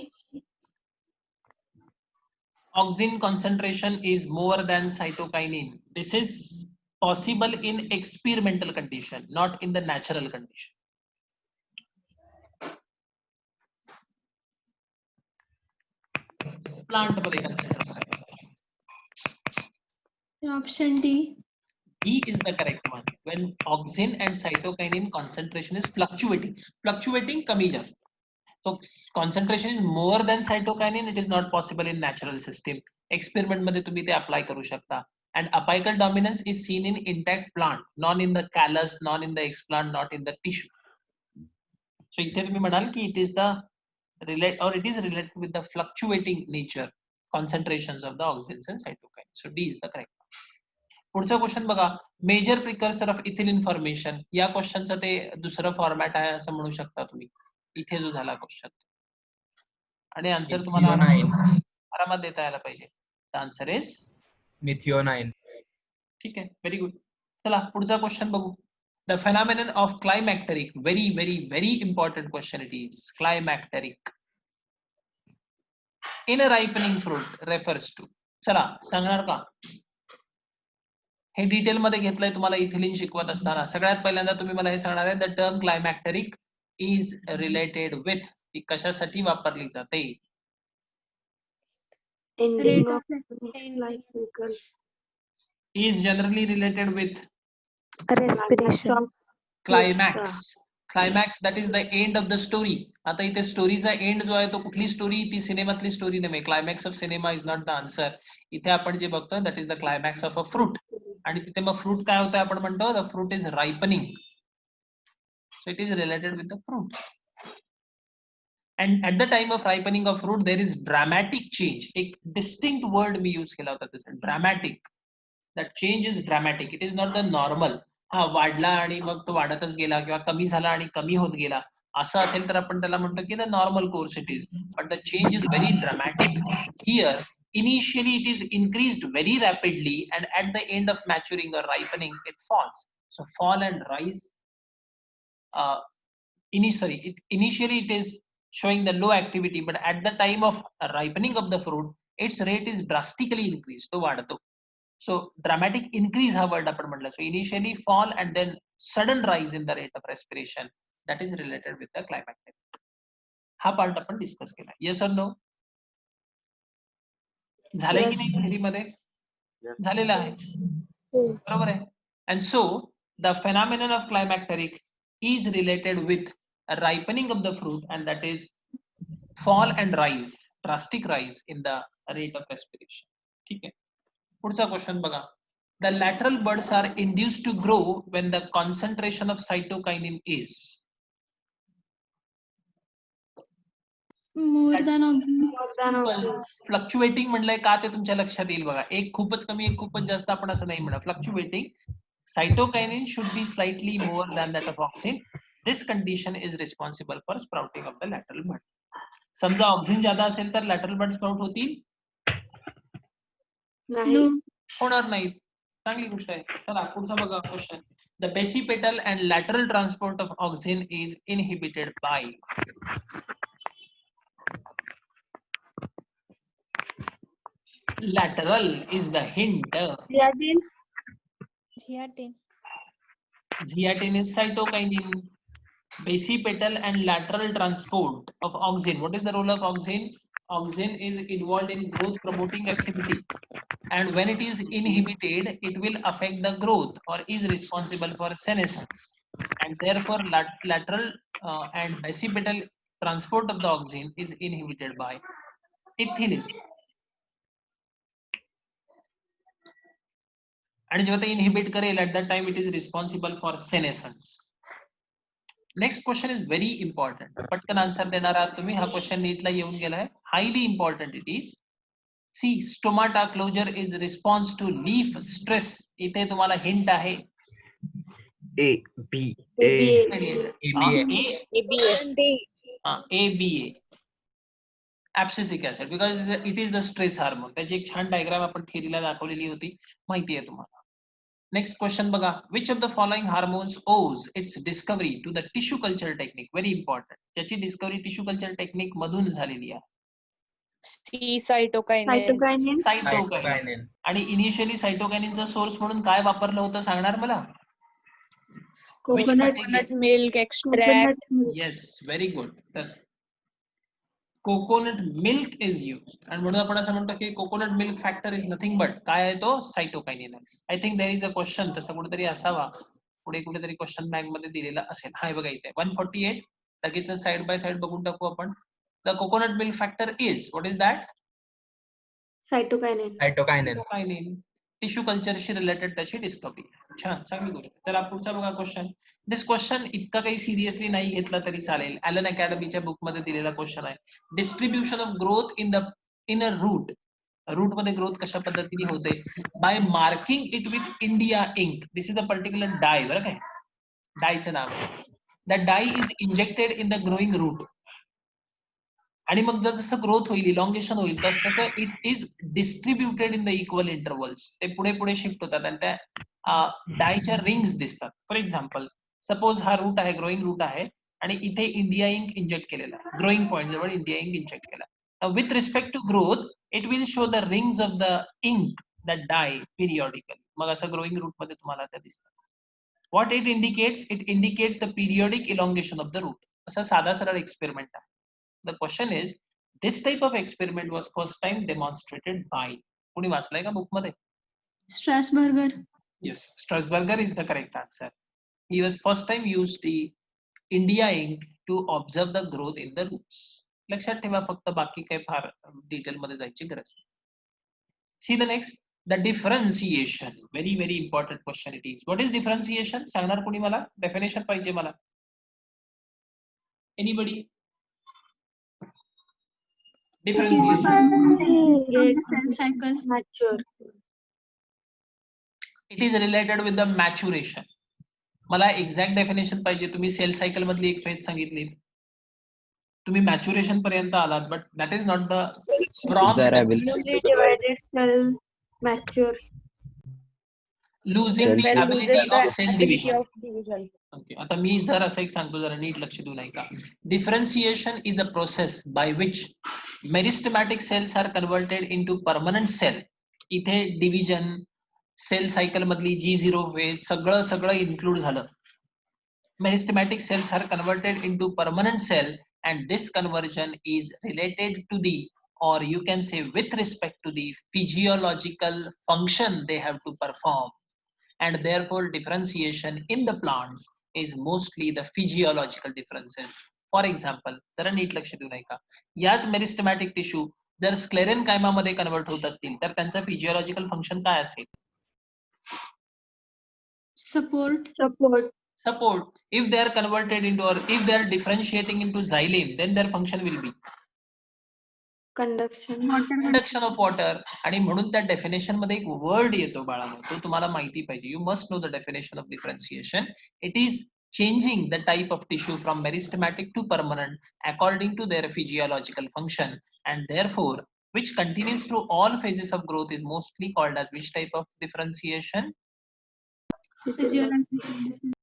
Auxin concentration is more than cytokinin. This is possible in experimental condition, not in the natural condition. Plant मध्ये कन्सिडर करायचं.
Option D.
B is the correct one. When auxin and cytokinin concentration is fluctuating. Fluctuating कमी जास्त. So concentration is more than cytokinin. It is not possible in natural system. Experiment मध्ये तुम्ही ते apply करू शकता. And apical dominance is seen in intact plant, not in the callus, not in the explant, not in the tissue. So इथे तुम्ही म्हणाल की it is the it is related with the fluctuating nature concentrations of the auxins and cytokines. So D is the correct one. पुढचा question बघा. Major precursor of ethylene formation. या क्वेश्चनचं ते दुसरं फॉर्मॅट आहे असं म्हणू शकता तुम्ही. इथे जो झाला क्वेश्चन आणि आन्सर तुम्हाला आरामात देता यायला पाहिजे. Answer is
methionine.
ठीक आहे, व्हेरी गुड. चला पुढचा क्वेश्चन बघू. The phenomenon of climacteric. Very very very important question it is. Climacteric in a ripening fruit refers to. चला सांगणार का? हे डिटेल मध्ये घेतलंय तुम्हाला इथिलीन शिकवत असताना. सगळ्यात पहिल्यांदा तुम्ही मला हे सांगणार आहे the term climacteric is related with. ती कशासाठी वापरली जाते?
Ending
Rate
of
of
life cycle.
Is generally related with
Respiration.
climax. Climax, that is the end of the story. आता इथे स्टोरीचा एंड जो आहे तो कुठली स्टोरी? ती सिनेमातली स्टोरी नव्हे. Climax of cinema is not the answer. इथे आपण जे बघतोय that is the climax of a fruit. आणि तिथे मग फ्रूट काय होतं आपण म्हणतो the fruit is ripening. So it is related with the fruit. And at the time of ripening of fruit, there is dramatic change. एक distinct word मी use केला होता त्याचा, dramatic. that change is dramatic. It is not the normal. हा वाढला आणि मग तो वाढतच गेला किंवा कमी झाला आणि कमी होत गेला असं असेल तर आपण त्याला म्हणतो की the normal course it is. But the change is very dramatic. Here, initially it is increased very rapidly and at the end of maturing or ripening, it falls. So fall and rise. Initially it is showing the low activity, but at the time of ripening of the fruit, its rate is drastically increased. तो वाढतो. So dramatic increase हा word आपण म्हटलं. So initially fall and then sudden rise in the rate of respiration. That is related with the climacteric. हा part आपण discuss केला. Yes or no? झालंय की
Yes.
नाही theory मध्ये? झालेलं आहे.
हो.
बरोबर आहे. And so the phenomenon of climacteric is related with a ripening of the fruit, and that is fall and rise, drastic rise in the rate of respiration. ठीक आहे. पुढचा क्वेश्चन बघा. The lateral buds are induced to grow when the concentration of cytokinin is
more than oxygen.
More than oxygen.
Fluctuating म्हणलंय का ते तुमच्या लक्षात येईल बघा. एक खूपच कमी एक खूपच जास्त आपण असं नाही म्हणा. Fluctuating cytokinin should be slightly more than that of auxin. This condition is responsible for sprouting of the lateral bud. समजा ऑक्सिन ज्यादा असेल तर lateral bud sprout होतील?
नाही.
No.
होणार नाहीत. चांगली गोष्ट आहे. चला पुढचा बघा question. The basipetal and lateral transport of auxin is inhibited by lateral is the hint.
Creatine.
Zeatin.
Zeatin is cytokinin. Basipetal and lateral transport of auxin. What is the role of auxin? Auxin is involved in growth promoting activity, and when it is inhibited, it will affect the growth or is responsible for senescence, and therefore lateral and basipetal transport of the auxin is inhibited by ethylene. आणि जेव्हा ते inhibit करेल at that time it is responsible for senescence. Next question is very important. पटकन answer देणार आहात तुम्ही. हा question नीटला येऊन गेलाय. Highly important it is. See, stomata closure is response to leaf stress. इथे तुम्हाला हिंट आहे.
A B A
ABA. Abscisic acid, because it is the stress hormone. त्याची एक छान डायग्राम आपण थिअरीला दाखवलेली होती, माहिती आहे तुम्हाला. नेक्स्ट क्वेश्चन बघा. Which of the following hormones owes its discovery to the tissue culture technique? Very important. ज्याची डिस्कवरी टिश्यू कल्चर टेक्निक मधून झालेली आहे.
C. Cytokinin.
Cytokinin.
सायटोकायनिन. आणि इनिशियली सायटोकायनिनचा सोर्स म्हणून काय वापरलं होतं सांगणार मला?
Coconut.
Coconut milk extract.
Yes, very good. Coconut milk is use, आणि म्हणून आपण असं म्हणतो की coconut milk factor is nothing but काय आहे तो? सायटोकायनिन आहे. I think there is a question, तसं कुठेतरी असावा, पुढे कुठेतरी क्वेश्चन बँक मध्ये दिलेला असेल. हाय बघा इथे 148. लगेच साइड बाय साइड बघून टाकू आपण. The coconut milk factor is, what is that?
Cytokinin.
Cytokinin.
Tissue कल्चरशी रिलेटेड त्याची डिस्कवरी. छान, चांगली गोष्ट. चला पुढचा बघा क्वेश्चन. दिस क्वेश्चन इतका काही सिरियसली नाही घेतला तरी चालेल. ॲलन अकॅडमीच्या बुक मध्ये दिलेला क्वेश्चन आहे. Distribution of growth in a root. Root मध्ये ग्रोथ कशा पद्धतीने होते? By marking it with India ink. This is a particular dye. बरं काय, डायचं नाव. The dye is injected in the growing root. आणि मग जसं ग्रोथ होईल, इलॉंगेशन होईल, तसं it is distributed in the equal intervals. ते पुढे पुढे शिफ्ट होतात आणि त्या डायच्या रिंग्स दिसतात. फॉर एक्झाम्पल, सपोज हा रूट आहे, ग्रोईंग रूट आहे, आणि इथे इंडिया इंक इंजेक्ट केलेला आहे. ग्रोईंग पॉईंट जवळ इंडिया इंक इंजेक्ट केला. With respect to growth it will show the rings of the ink the dye periodically. मग असं ग्रोईंग रूट मध्ये तुम्हाला त्या दिसतात. What it indicates? It indicates the periodic elongation of the root. असा साधा सरळ एक्सपेरिमेंट आहे. The question is, this type of experiment was first time demonstrated by. कोणी वाचलंय का बुक मध्ये?
Strasburger.
Yes, Strasburger is the correct answer. He was first time used the India ink to observe the growth in the roots. लक्षात ठेवा फक्त, बाकी काही फार डिटेल मध्ये जायची गरज नाही. See the next, the differentiation. Very very important question it is. What is differentiation? सांगणार कोणी मला? डेफिनेशन पाहिजे मला. Anybody? Differentiation.
Cell cycle.
Mature.
It is related with the maturation. मला एक्झॅक्ट डेफिनेशन पाहिजे. तुम्ही सेल सायकल मधली एक फेज सांगितली, तुम्ही मॅच्युरेशन पर्यंत आलात, but that is not the from
Their ability.
Newly divided cell matures.
Losing the
Cell
ability
loses the
of cell
ability
division.
of division.
Okay, आता मी जर असं एक सांगतो, जरा नीट लक्ष देऊ नाही का. Differentiation is a process by which meristematic cells are converted into permanent cell. इथे डिव्हिजन, सेल सायकल मधली G0 फेज सगळं इन्क्लूड झालं. मेरिस्टेमॅटिक cells are converted into permanent cell, and this conversion is related to the, or you can say with respect to the physiological function they have to perform, and therefore differentiation in the plants is mostly the physiological differences. For example, जरा नीट लक्ष देऊ नाही का, याच मेरिस्टेमॅटिक tissue जर स्क्लेरेनकायमा मध्ये convert होत असतील तर त्यांचा फिजिओलॉजिकल फंक्शन काय असेल?
Support.
Support. If they are converted into, or if they are differentiating into xylem, then their function will be
Conduction.
conduction of water. आणि म्हणून त्या डेफिनेशन मध्ये एक वर्ड येतो बाळांनो, तो तुम्हाला माहिती पाहिजे. You must know the definition of differentiation. It is changing the type of tissue from meristematic to permanent according to their physiological function, and therefore which continues through all phases of growth is mostly called as which type of differentiation?
Physiological.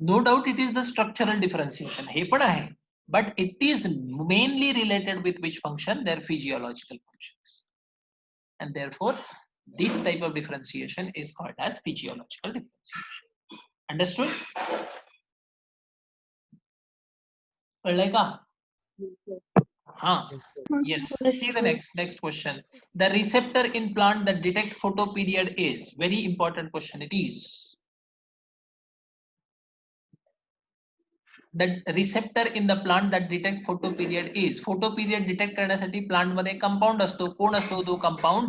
No doubt it is the structural differentiation. हे पण आहे, but it is mainly related with which function? Their physiological functions. And therefore, this type of differentiation is called as physiological differentiation. Understood? कळलंय का? हाँ. Yes. See the next question. The receptor in plant that detect photoperiod is very important question. It is. The receptor in the plant that detect photoperiod is. Photoperiod detect करण्यासाठी plant मध्ये compound असतो. कोण असतो तो compound?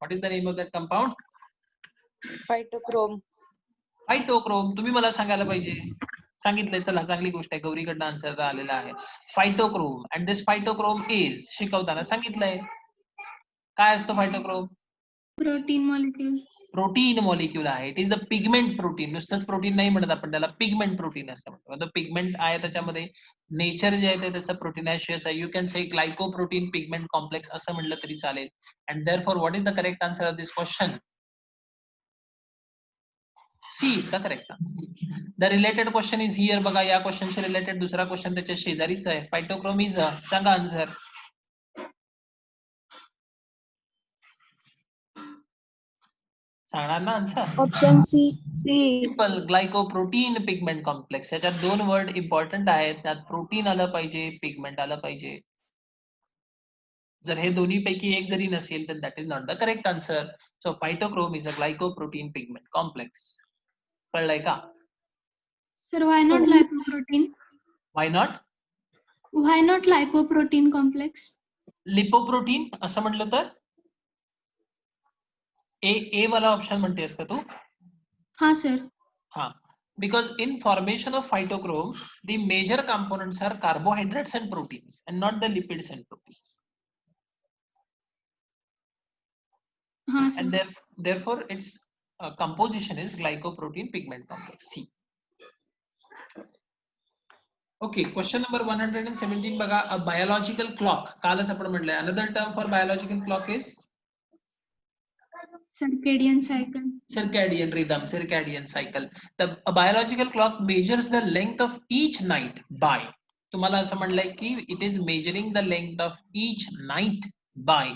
What is the name of that compound?
Phytochrome.
फायटोक्रोम. तुम्ही मला सांगायला पाहिजे. सांगितलंय, चला चांगली गोष्ट आहे, गौरीकडनं आन्सर आलेला आहे. फायटोक्रोम. अँड दिस फायटोक्रोम इज, शिकवताना सांगितलंय काय असतं फायटोक्रोम?
Protein molecule.
प्रोटीन मॉलिक्यूल आहे. It is the pigment protein. नुसतंच प्रोटीन नाही म्हणत आपण त्याला, पिगमेंट प्रोटीन असं म्हणतो. पिगमेंट आहे त्याच्यामध्ये, नेचर जे आहे ते त्याचं प्रोटीनॅशियस आहे. You can say glycoprotein pigment complex असं म्हणलं तरी चालेल. And therefore what is the correct answer of this question? C is the correct answer. The related question is here. बघा, या क्वेश्चनशी रिलेटेड दुसरा क्वेश्चन त्याच्या शेजारीच आहे. फायटोक्रोम इज अ, सांगा आन्सर. सांगणार ना answer?
Option C.
Simple. Glycoprotein pigment complex. याच्यात दोन वर्ड इम्पॉर्टंट आहेत. त्यात प्रोटीन आलं पाहिजे, पिगमेंट आलं पाहिजे. जर हे दोन्ही पैकी एक जरी नसेल तर that is not the correct answer. So phytochrome is a glycoprotein pigment complex. कळलंय का?
Sir, why not lipoprotein?
Why not?
Why not lipoprotein complex?
Lipoprotein असं म्हटलं तर ए वाला ऑप्शन म्हणतेस का तू?
हाँ sir.
हाँ, because in formation of phytochrome the major components are carbohydrates and proteins and not the lipids and proteins.
हाँ sir.
And therefore its composition is glycoprotein pigment complex C. Okay, question number 117 बघा. A biological clock. कालच आपण म्हटलंय, another term for biological clock is
Circadian cycle.
circadian rhythm, circadian cycle. A biological clock measures the length of each night by, तुम्हाला असं म्हणलंय की it is measuring the length of each night by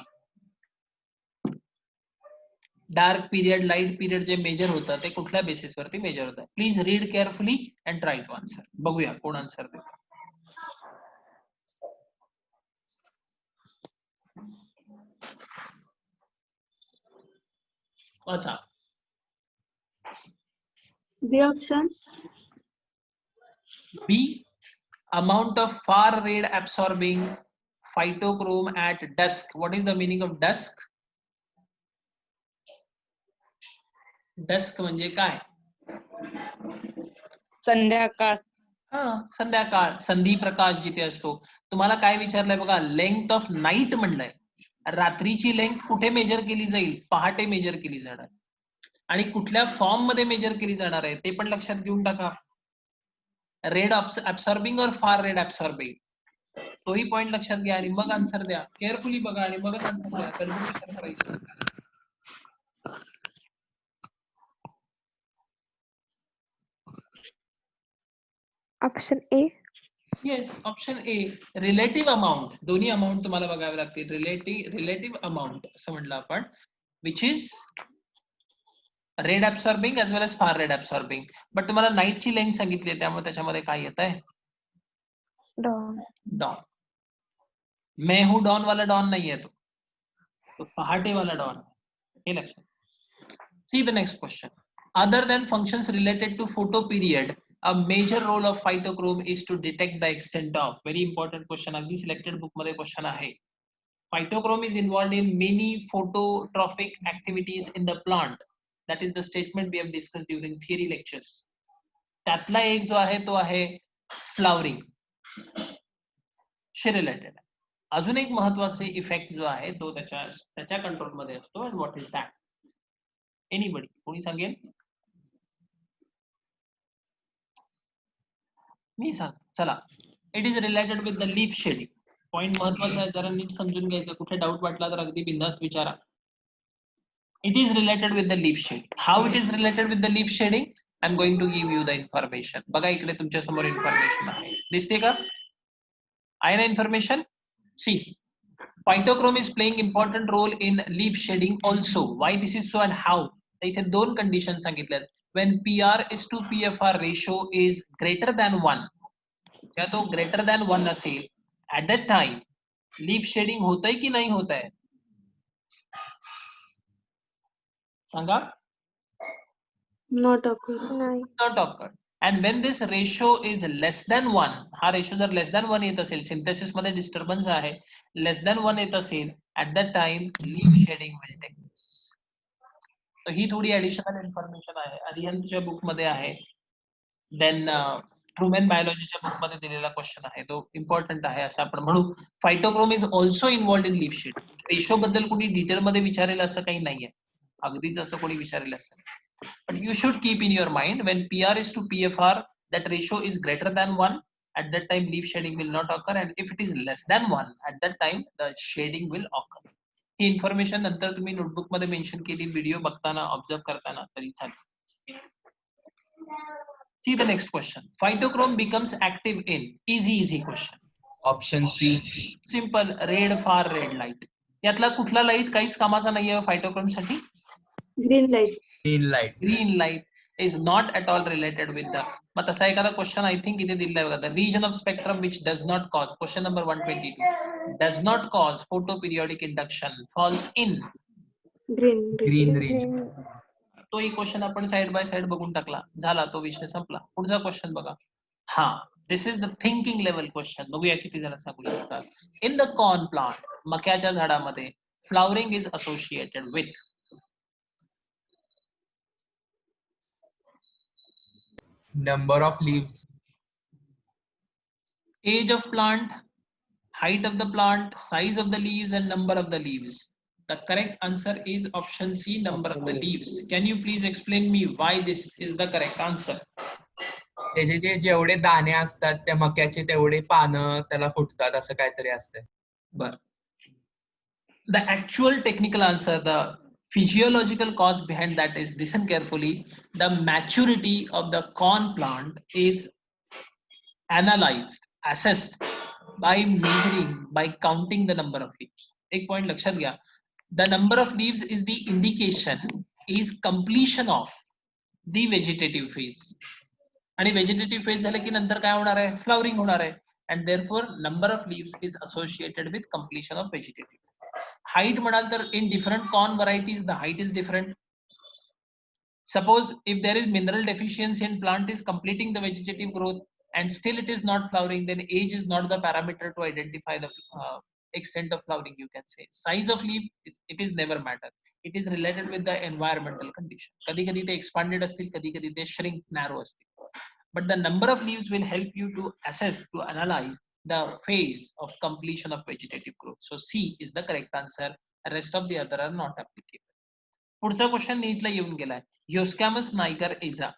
dark period, light period जे major होतं ते कुठल्या basis वरती major होतं? Please read carefully and try to answer. बघूया कोण आन्सर देतं. वाचा.
The option.
B. Amount of far red absorbing phytochrome at dusk. What is the meaning of dusk? Dusk म्हणजे काय?
संध्याकाळ.
हा, संध्याकाळ, संधी प्रकाश जिथे असतो. तुम्हाला काय विचारलंय बघा, लेंथ ऑफ नाईट म्हणलंय. रात्रीची लेंथ कुठे मेजर केली जाईल? पहाटे मेजर केली जाणार. आणि कुठल्या फॉर्म मध्ये मेजर केली जाणार आहे ते पण लक्षात घेऊन टाका. रेड ऍब्सॉर्बिंग और फार रेड ऍब्सॉर्बिंग, तोही पॉइंट लक्षात घ्या आणि मग आन्सर द्या. केअरफुली बघा आणि मगच आन्सर द्या. गडबड कशाला करायची.
Option A.
Yes, option A. Relative amount, दोन्ही अमाऊंट तुम्हाला बघावे लागतील. रिलेटिव्ह अमाऊंट असं म्हटलं आपण, which is red absorbing as well as far red absorbing. But तुम्हाला नाईटची लेंथ सांगितली आहे, त्यामुळे त्याच्यामध्ये काय येत आहे?
डॉन.
डॉन. मैं हूं डॉन वाला डॉन नाही आहे तो पहाटे वाला डॉन, हे लक्षात. See the next question. Other than functions related to photo period, a major role of phytochrome is to detect the extent of. Very important question. अगदी selected book मध्ये question आहे. Phytochrome is involved in many phototrophic activities in the plant. That is the statement we have discussed during theory lectures. त्यातला एक जो आहे तो आहे flowering शी related. अजून एक महत्वाचे इफेक्ट जो आहे तो त्याच्या कंट्रोल मध्ये असतो. and what is that? Anybody? कोणी सांगेल? मी सांग. चला. It is related with the leaf shedding. Point महत्वाचा आहे, जरा नीट समजून घ्यायचं. कुठे डाऊट वाटला तर अगदी बिंदास्त विचारा. It is related with the leaf shedding. How it is related with the leaf shedding? I am going to give you the information. बघा इकडे तुमच्या समोर इन्फॉर्मेशन आहे, दिसते का? आहे ना information? See, phytochrome is playing important role in leaf shading also. Why this is so and how? इथे दोन कंडिशन सांगितल्यात. When PR is to PFR ratio is greater than 1, क्या तो greater than 1 असेल, at that time leaf shading होतंय की नाही होतंय? सांगा.
Not occur.
नाही.
Not occur. And when this ratio is less than 1, हा रेशो जर लेस दॅन 1 येत असेल, सिंथेसिस मध्ये डिस्टर्बन्स आहे, लेस दॅन 1 येत असेल, at that time leaf shading will take place. तर ही थोडी ऍडिशनल इन्फॉर्मेशन आहे. अरिहंतच्या बुक मध्ये आहे. देन ट्रुमॅन बायोलॉजीच्या बुक मध्ये दिलेला क्वेश्चन आहे, तो इम्पॉर्टंट आहे असं आपण म्हणू. Phytochrome is also involved in leaf shedding. Ratio बद्दल कोणी डिटेल मध्ये विचारेल असं काही नाहीये, अगदीच असं कोणी विचारेल असं. But you should keep in your mind, when PR is to PFR, that ratio is greater than 1. At that time, leaf shading will not occur, and if it is less than 1, at that time the shading will occur. He information नंतर तुम्ही notebook मध्ये mention केली, video बघताना, observe करताना तरी चालेल. See the next question. Phytochrome becomes active in. Easy question.
Option C.
Simple. Red, far red light. यातला कुठला लाईट काहीच कामाचा नाहीये फायटोक्रोम साठी?
Green light.
Green light.
Green light is not at all related with the. मग तसा एखादा question I think इथे दिलाय बघा. The region of spectrum which does not cause, question number 122, does not cause photoperiodic induction falls in.
Green.
Green range.
तो एक question आपण side by side बघून टाकला, झाला तो विषय संपला. पुढचा क्वेश्चन बघा. हा, this is the thinking level question. बघूया किती जण सांगू शकतात. इन द कॉर्न प्लांट, मक्याच्या झाडामध्ये flowering is associated with.
Number of leaves.
Age of plant, height of the plant, size of the leaves and number of the leaves. The correct answer is option C, number of the leaves. Can you please explain me why this is the correct answer?
त्याचे जेवढे दाणे असतात त्या मक्याचे तेवढे पानं त्याला फुटतात असं काहीतरी असतं.
But the actual technical answer, the physiological cause behind that is, listen carefully, the maturity of the corn plant is analyzed, assessed by measuring, by counting the number of leaves. एक point लक्षात घ्या. The number of leaves is the indication, is completion of the vegetative phase. आणि vegetative phase झाले की नंतर काय होणार आहे? Flowering होणार आहे. And therefore number of leaves is associated with completion of vegetative. Height म्हणाल तर in different corn varieties the height is different. Suppose if there is mineral deficiency and plant is completing the vegetative growth and still it is not flowering, then age is not the parameter to identify the extent of flowering, you can say. Size of leaf, it is never matter. It is related with the environmental condition. कधी कधी ते expanded असतील, कधी कधी ते shrink, narrow असतील. But the number of leaves will help you to assess, to analyze the phase of completion of vegetative growth. So C is the correct answer. The rest of the other are not applicable. पुढचा question नीटला येऊन गेलाय. ह्योस्कॅमस नायगर इजा.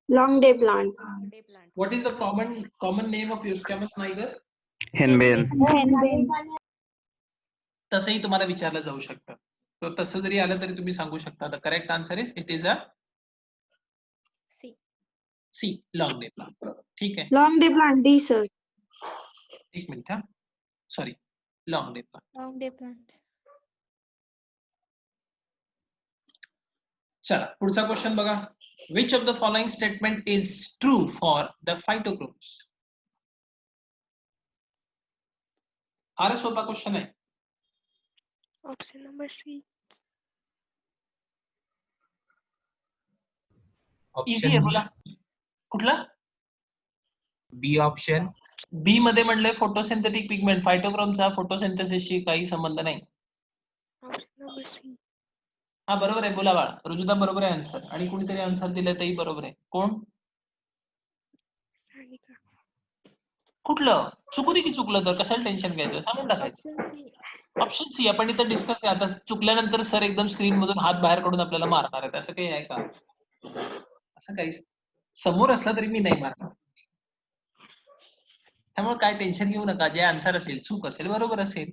Long day plant.
What is the common name of ह्योस्कॅमस नायगर?
Henbane.
तसंही तुम्हाला विचारलं जाऊ शकतं. तो तसं जरी आलं तरी तुम्ही सांगू शकता. The correct answer is it is a C, long day plant. ठीक आहे,
Long day plant. D, sir.
एक मिनिट हा. Sorry, long day plant.
Long day plant.
चला पुढचा क्वेश्चन बघा. Which of the following statement is true for the phytochromes? फारच सोपा question आहे.
Option number C.
इझी आहे, बोला. कुठला?
बी ऑप्शन.
बी मध्ये म्हणलंय फोटोसिंथेटिक पिगमेंट. फायटोक्रोमचा फोटोसिंथेसिसशी काही संबंध नाही.
Option number C.
हा बरोबर आहे, बोला बाळा. रुजुता बरोबर आहे आन्सर. आणि कुणीतरी आन्सर दिलं तेही बरोबर आहे. कोण?
सानिका.
कुठलं? चुकू दे की चुकलं तर कशाला टेन्शन घ्यायचं, सांगून टाकायचं.
Option C.
ऑप्शन सी आपण इथं डिस्कस करा. आता चुकल्यानंतर सर एकदम स्क्रीन मधून हात बाहेर काढून आपल्याला मारणार आहेत, असं काही आहे का? असं काही समोर असलं तरी मी नाही मारणार. त्यामुळे काय टेन्शन घेऊ नका. जे आन्सर असेल, चूक असेल, बरोबर असेल,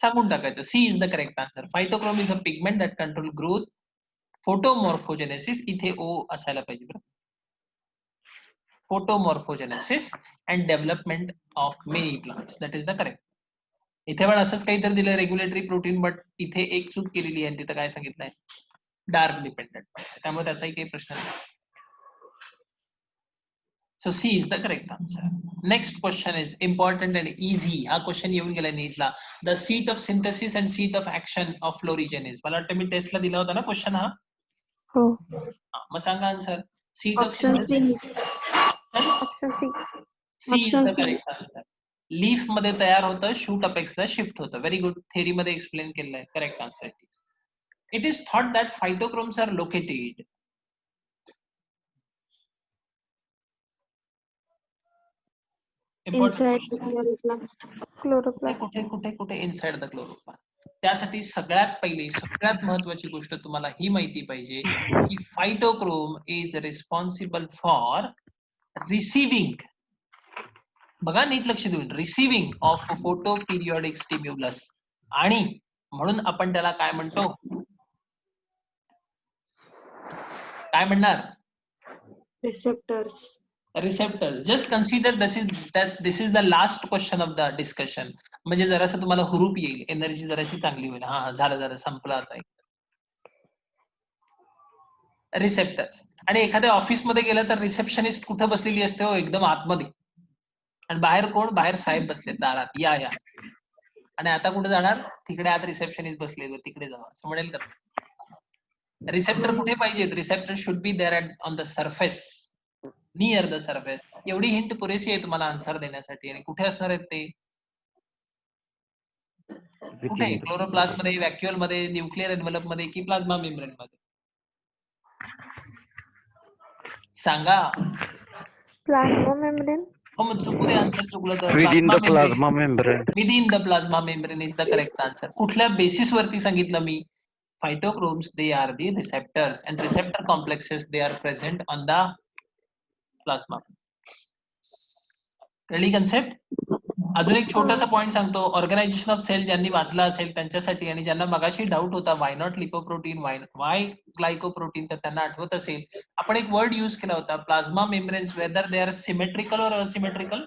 सांगून टाकायचं. C is the correct answer. Phytochrome is a pigment that control growth, photomorphogenesis. इथे ओ असायला पाहिजे बरं. Photomorphogenesis and development of many plants. That is the correct. इथे पण असंच काहीतरी दिलं रेग्युलेटरी प्रोटीन, बट इथे एक चूक केलेली आहे. तिथं काय सांगितलंय? Dark dependent. त्यामुळे त्याचाही काही प्रश्न नाही. So C is the correct answer. Next question is important and easy. हा क्वेश्चन येऊन गेला नीटला. The seat of synthesis and seat of action of florigen is. मला वाटतं मी टेस्टला दिला होता ना क्वेश्चन हा.
हो.
मग सांगा answer. Seat of
Option C.
synthesis.
Option C.
C is
Option
the
C.
correct answer. Leaf मध्ये तयार होतं, शूट अपेक्सला शिफ्ट होतं. Very good. थेरी मध्ये एक्सप्लेन केलेलं आहे. Correct answer it is. It is thought that phytochromes are located.
Inside the chloroplast.
Chloroplast.
कुठे कुठे कुठे इनसाइड द क्लोरोप्लास्ट. त्यासाठी सगळ्यात पहिली सगळ्यात महत्वाची गोष्ट तुम्हाला ही माहिती पाहिजे की फायटोक्रोम इज रिस्पॉन्सिबल फॉर रिसिव्हिंग, बघा नीट लक्ष देऊन, receiving of photo periodic stimulus. आणि म्हणून आपण त्याला काय म्हणतो? काय म्हणणार?
Receptors.
Receptors. Just consider this is the last question of the discussion. म्हणजे जरासं तुम्हाला हुरूप येईल, एनर्जी जराशी चांगली होईल. हा झालं संपलं आता. रिसेप्टर्स. आणि एखाद्या ऑफिस मध्ये गेलं तर रिसेप्शनिस्ट कुठं बसलेली असते? हो, एकदम आतमध्ये. आणि बाहेर कोण? बाहेर साहेब बसले दारात, या या. आणि आता कुठे जाणार? तिकडे आत रिसेप्शनिस्ट बसले, तिकडे जावा असं म्हणेल का? रिसेप्टर कुठे पाहिजेत? Receptor should be there on the surface, near the surface. एवढी हिंट पुरेशी आहे तुम्हाला आन्सर देण्यासाठी. आणि कुठे असणार आहेत ते? कुठे? क्लोरोप्लास्ट मध्ये, व्हॅक्युअल मध्ये, न्यूक्लिअर एन्व्हलप मध्ये की प्लाझ्मा मेम्ब्रेन मध्ये? सांगा.
Plasma membrane.
हो, मग चुकू दे, आन्सर चुकलं तर.
Within the plasma membrane.
Within the plasma membrane is the correct answer. कुठल्या बेसिस वरती सांगितलं मी? Phytochromes, they are the receptors, and receptor complexes, they are present on the plasma. कळली कन्सेप्ट? अजून एक छोटासा पॉइंट सांगतो. ऑर्गनायझेशन ऑफ सेल ज्यांनी वाचला असेल त्यांच्यासाठी, आणि ज्यांना मगाशी डाऊट होता why not lipoprotein, Y glycoprotein, तर त्यांना आठवत असेल आपण एक वर्ड यूज केला होता, plasma membranes, whether they are symmetrical और असिमेट्रिकल.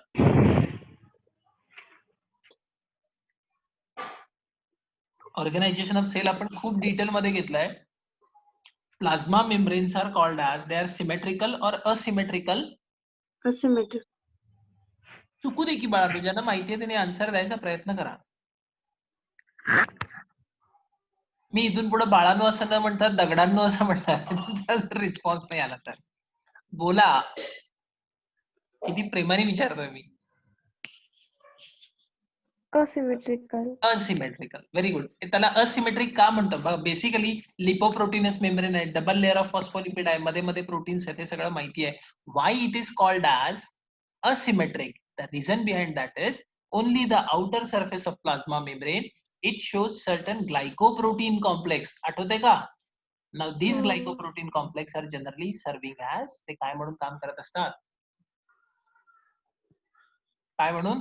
ऑर्गनायझेशन ऑफ सेल आपण खूप डिटेल मध्ये घेतलाय. Plasma membranes are called as they are symmetrical और असिमेट्रिकल.
Asymmetric.
चुकू दे की बाळा, ज्यांना माहिती आहे त्यांनी आन्सर द्यायचा प्रयत्न करा. मी इथून पुढे बाळांनो असं न म्हणतात दगडांनो असं म्हणतात. तुमचा जर रिस्पॉन्स नाही आला तर बोला. किती प्रेमाने विचारतोय मी.
Asymmetrical.
असिमेट्रिकल. Very good. त्याला असिमेट्रिक का म्हणतो? बेसिकली लिपोप्रोटीनस मेम्ब्रेन आहे, डबल लेअर ऑफ फॉस्फोलिपिड आहे, मध्ये मध्ये प्रोटीन्स आहेत, हे सगळं माहिती आहे. Why it is called as asymmetric? The reason behind that is only the outer surface of plasma membrane, it shows certain glycoprotein complex. आठवते का? Now these glycoprotein complex are generally serving as ते काय म्हणून काम करत असतात? काय म्हणून?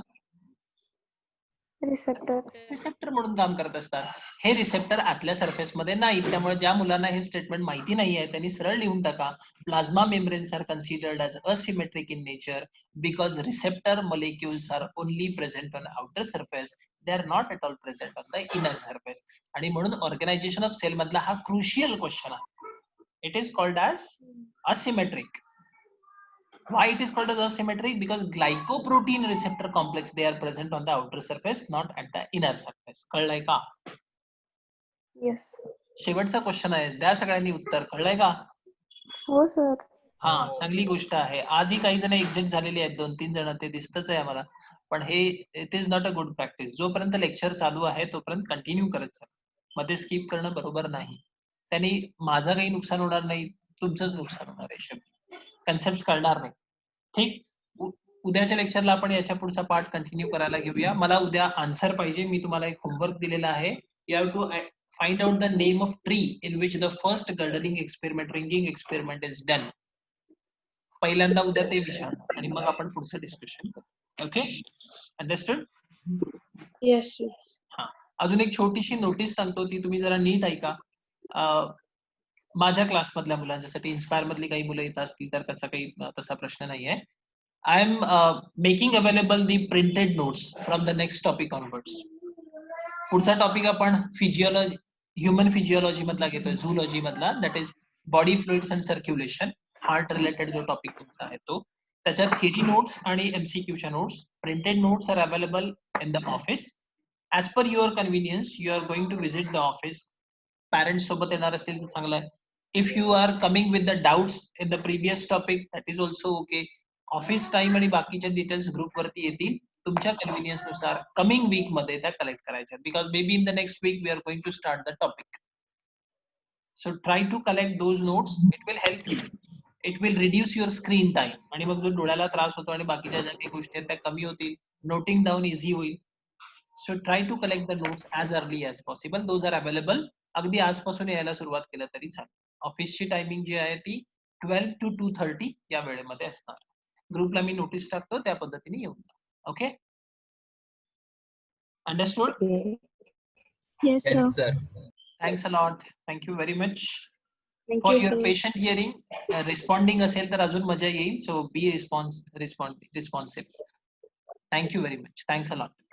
रिसेप्टर.
रिसेप्टर म्हणून काम करत असतात. हे रिसेप्टर आतल्या सरफेस मध्ये नाहीत, त्यामुळे ज्या मुलांना हे स्टेटमेंट माहिती नाही आहे त्यांनी सरळ लिहून टाका. Plasma membranes are considered as asymmetric in nature because receptor molecules are only present on outer surface, they are not at all present on the inner surface. आणि म्हणून ऑर्गनायझेशन ऑफ सेल मधला हा क्रुशियल क्वेश्चन आहे. It is called as asymmetric. Why it is called as asymmetric? Because glycoprotein receptor complex, they are present on the outer surface, not at the inner surface. कळलंय का?
Yes.
शेवटचा question आहे, द्या सगळ्यांनी उत्तर. कळलंय का?
हो sir.
हा, चांगली गोष्ट आहे. आजही काही जण एक्झिट झालेली आहेत, 2-3 जण, ते दिसतच आहे आम्हाला. पण हे it is not a good practice. जोपर्यंत लेक्चर चालू आहे तोपर्यंत कंटिन्यू करत जा. मध्ये स्किप करणं बरोबर नाही. त्यांनी माझं काही नुकसान होणार नाही, तुमचंच नुकसान होणार आहे. शेवटी कन्सेप्ट कळणार नाही. ठीक. उद्याच्या लेक्चरला आपण याच्या पुढचा पार्ट कंटिन्यू करायला घेऊया. मला उद्या आन्सर पाहिजे. मी तुम्हाला एक होमवर्क दिलेला आहे. You have to find out the name of tree in which the first girdling experiment, ringing experiment is done. पहिल्यांदा उद्या ते विचार आणि मग आपण पुढचं डिस्कशन करू. Okay, understood?
Yes, sir.
हा, अजून एक छोटीशी नोटीस सांगतो, ती तुम्ही जरा नीट ऐका. माझ्या क्लासमधल्या मुलांच्यासाठी, इन्स्पायर मधली काही मुलं येत असतील तर त्याचा काही तसा प्रश्न नाहीये. I am making available the printed notes from the next topic onwards. पुढचा टॉपिक आपण फिजिओलॉजी, ह्युमन फिजिओलॉजी मधला घेतोय, झूलॉजी मधला, that is body fluids and circulation. Heart related जो टॉपिक तुमचा आहे तो. त्याच्या थिअरी नोट्स आणि MCQच्या notes, printed notes are available in the office. As per your convenience you are going to visit the office. Parents सोबत येणार असतील तर चांगलं आहे. If you are coming with the doubts in the previous topic, that is also okay. Office time आणि बाकीच्या details group वरती येतील. तुमच्या कन्व्हिनियन्स नुसार कमिंग वीक मध्ये त्या कलेक्ट करायच्या. Because may be in the next week we are going to start the topic. So try to collect those notes. It will help you. It will reduce your screen time. आणि मग जो डोळ्याला त्रास होतो आणि बाकीच्या ज्या काही गोष्टी आहेत त्या कमी होतील. नोटिंग डाऊन इझी होईल. So try to collect the notes as early as possible. Those are available. अगदी आजपासून यायला सुरुवात केलं तरी चालेल. ऑफिसची टायमिंग जी आहे ती 12 to 2:30 या वेळेमध्ये असणार. ग्रुपला मी नोटीस टाकतो, त्या पद्धतीने येऊन जा. Okay, understood?
Yes, sir.
Yes, sir.
Thanks a lot. Thank you very much
Thank
for
you,
your
sir.
Patient hearing. Responding असेल तर अजून मजा येईल. So be responsive. Thank you very much. Thanks a lot.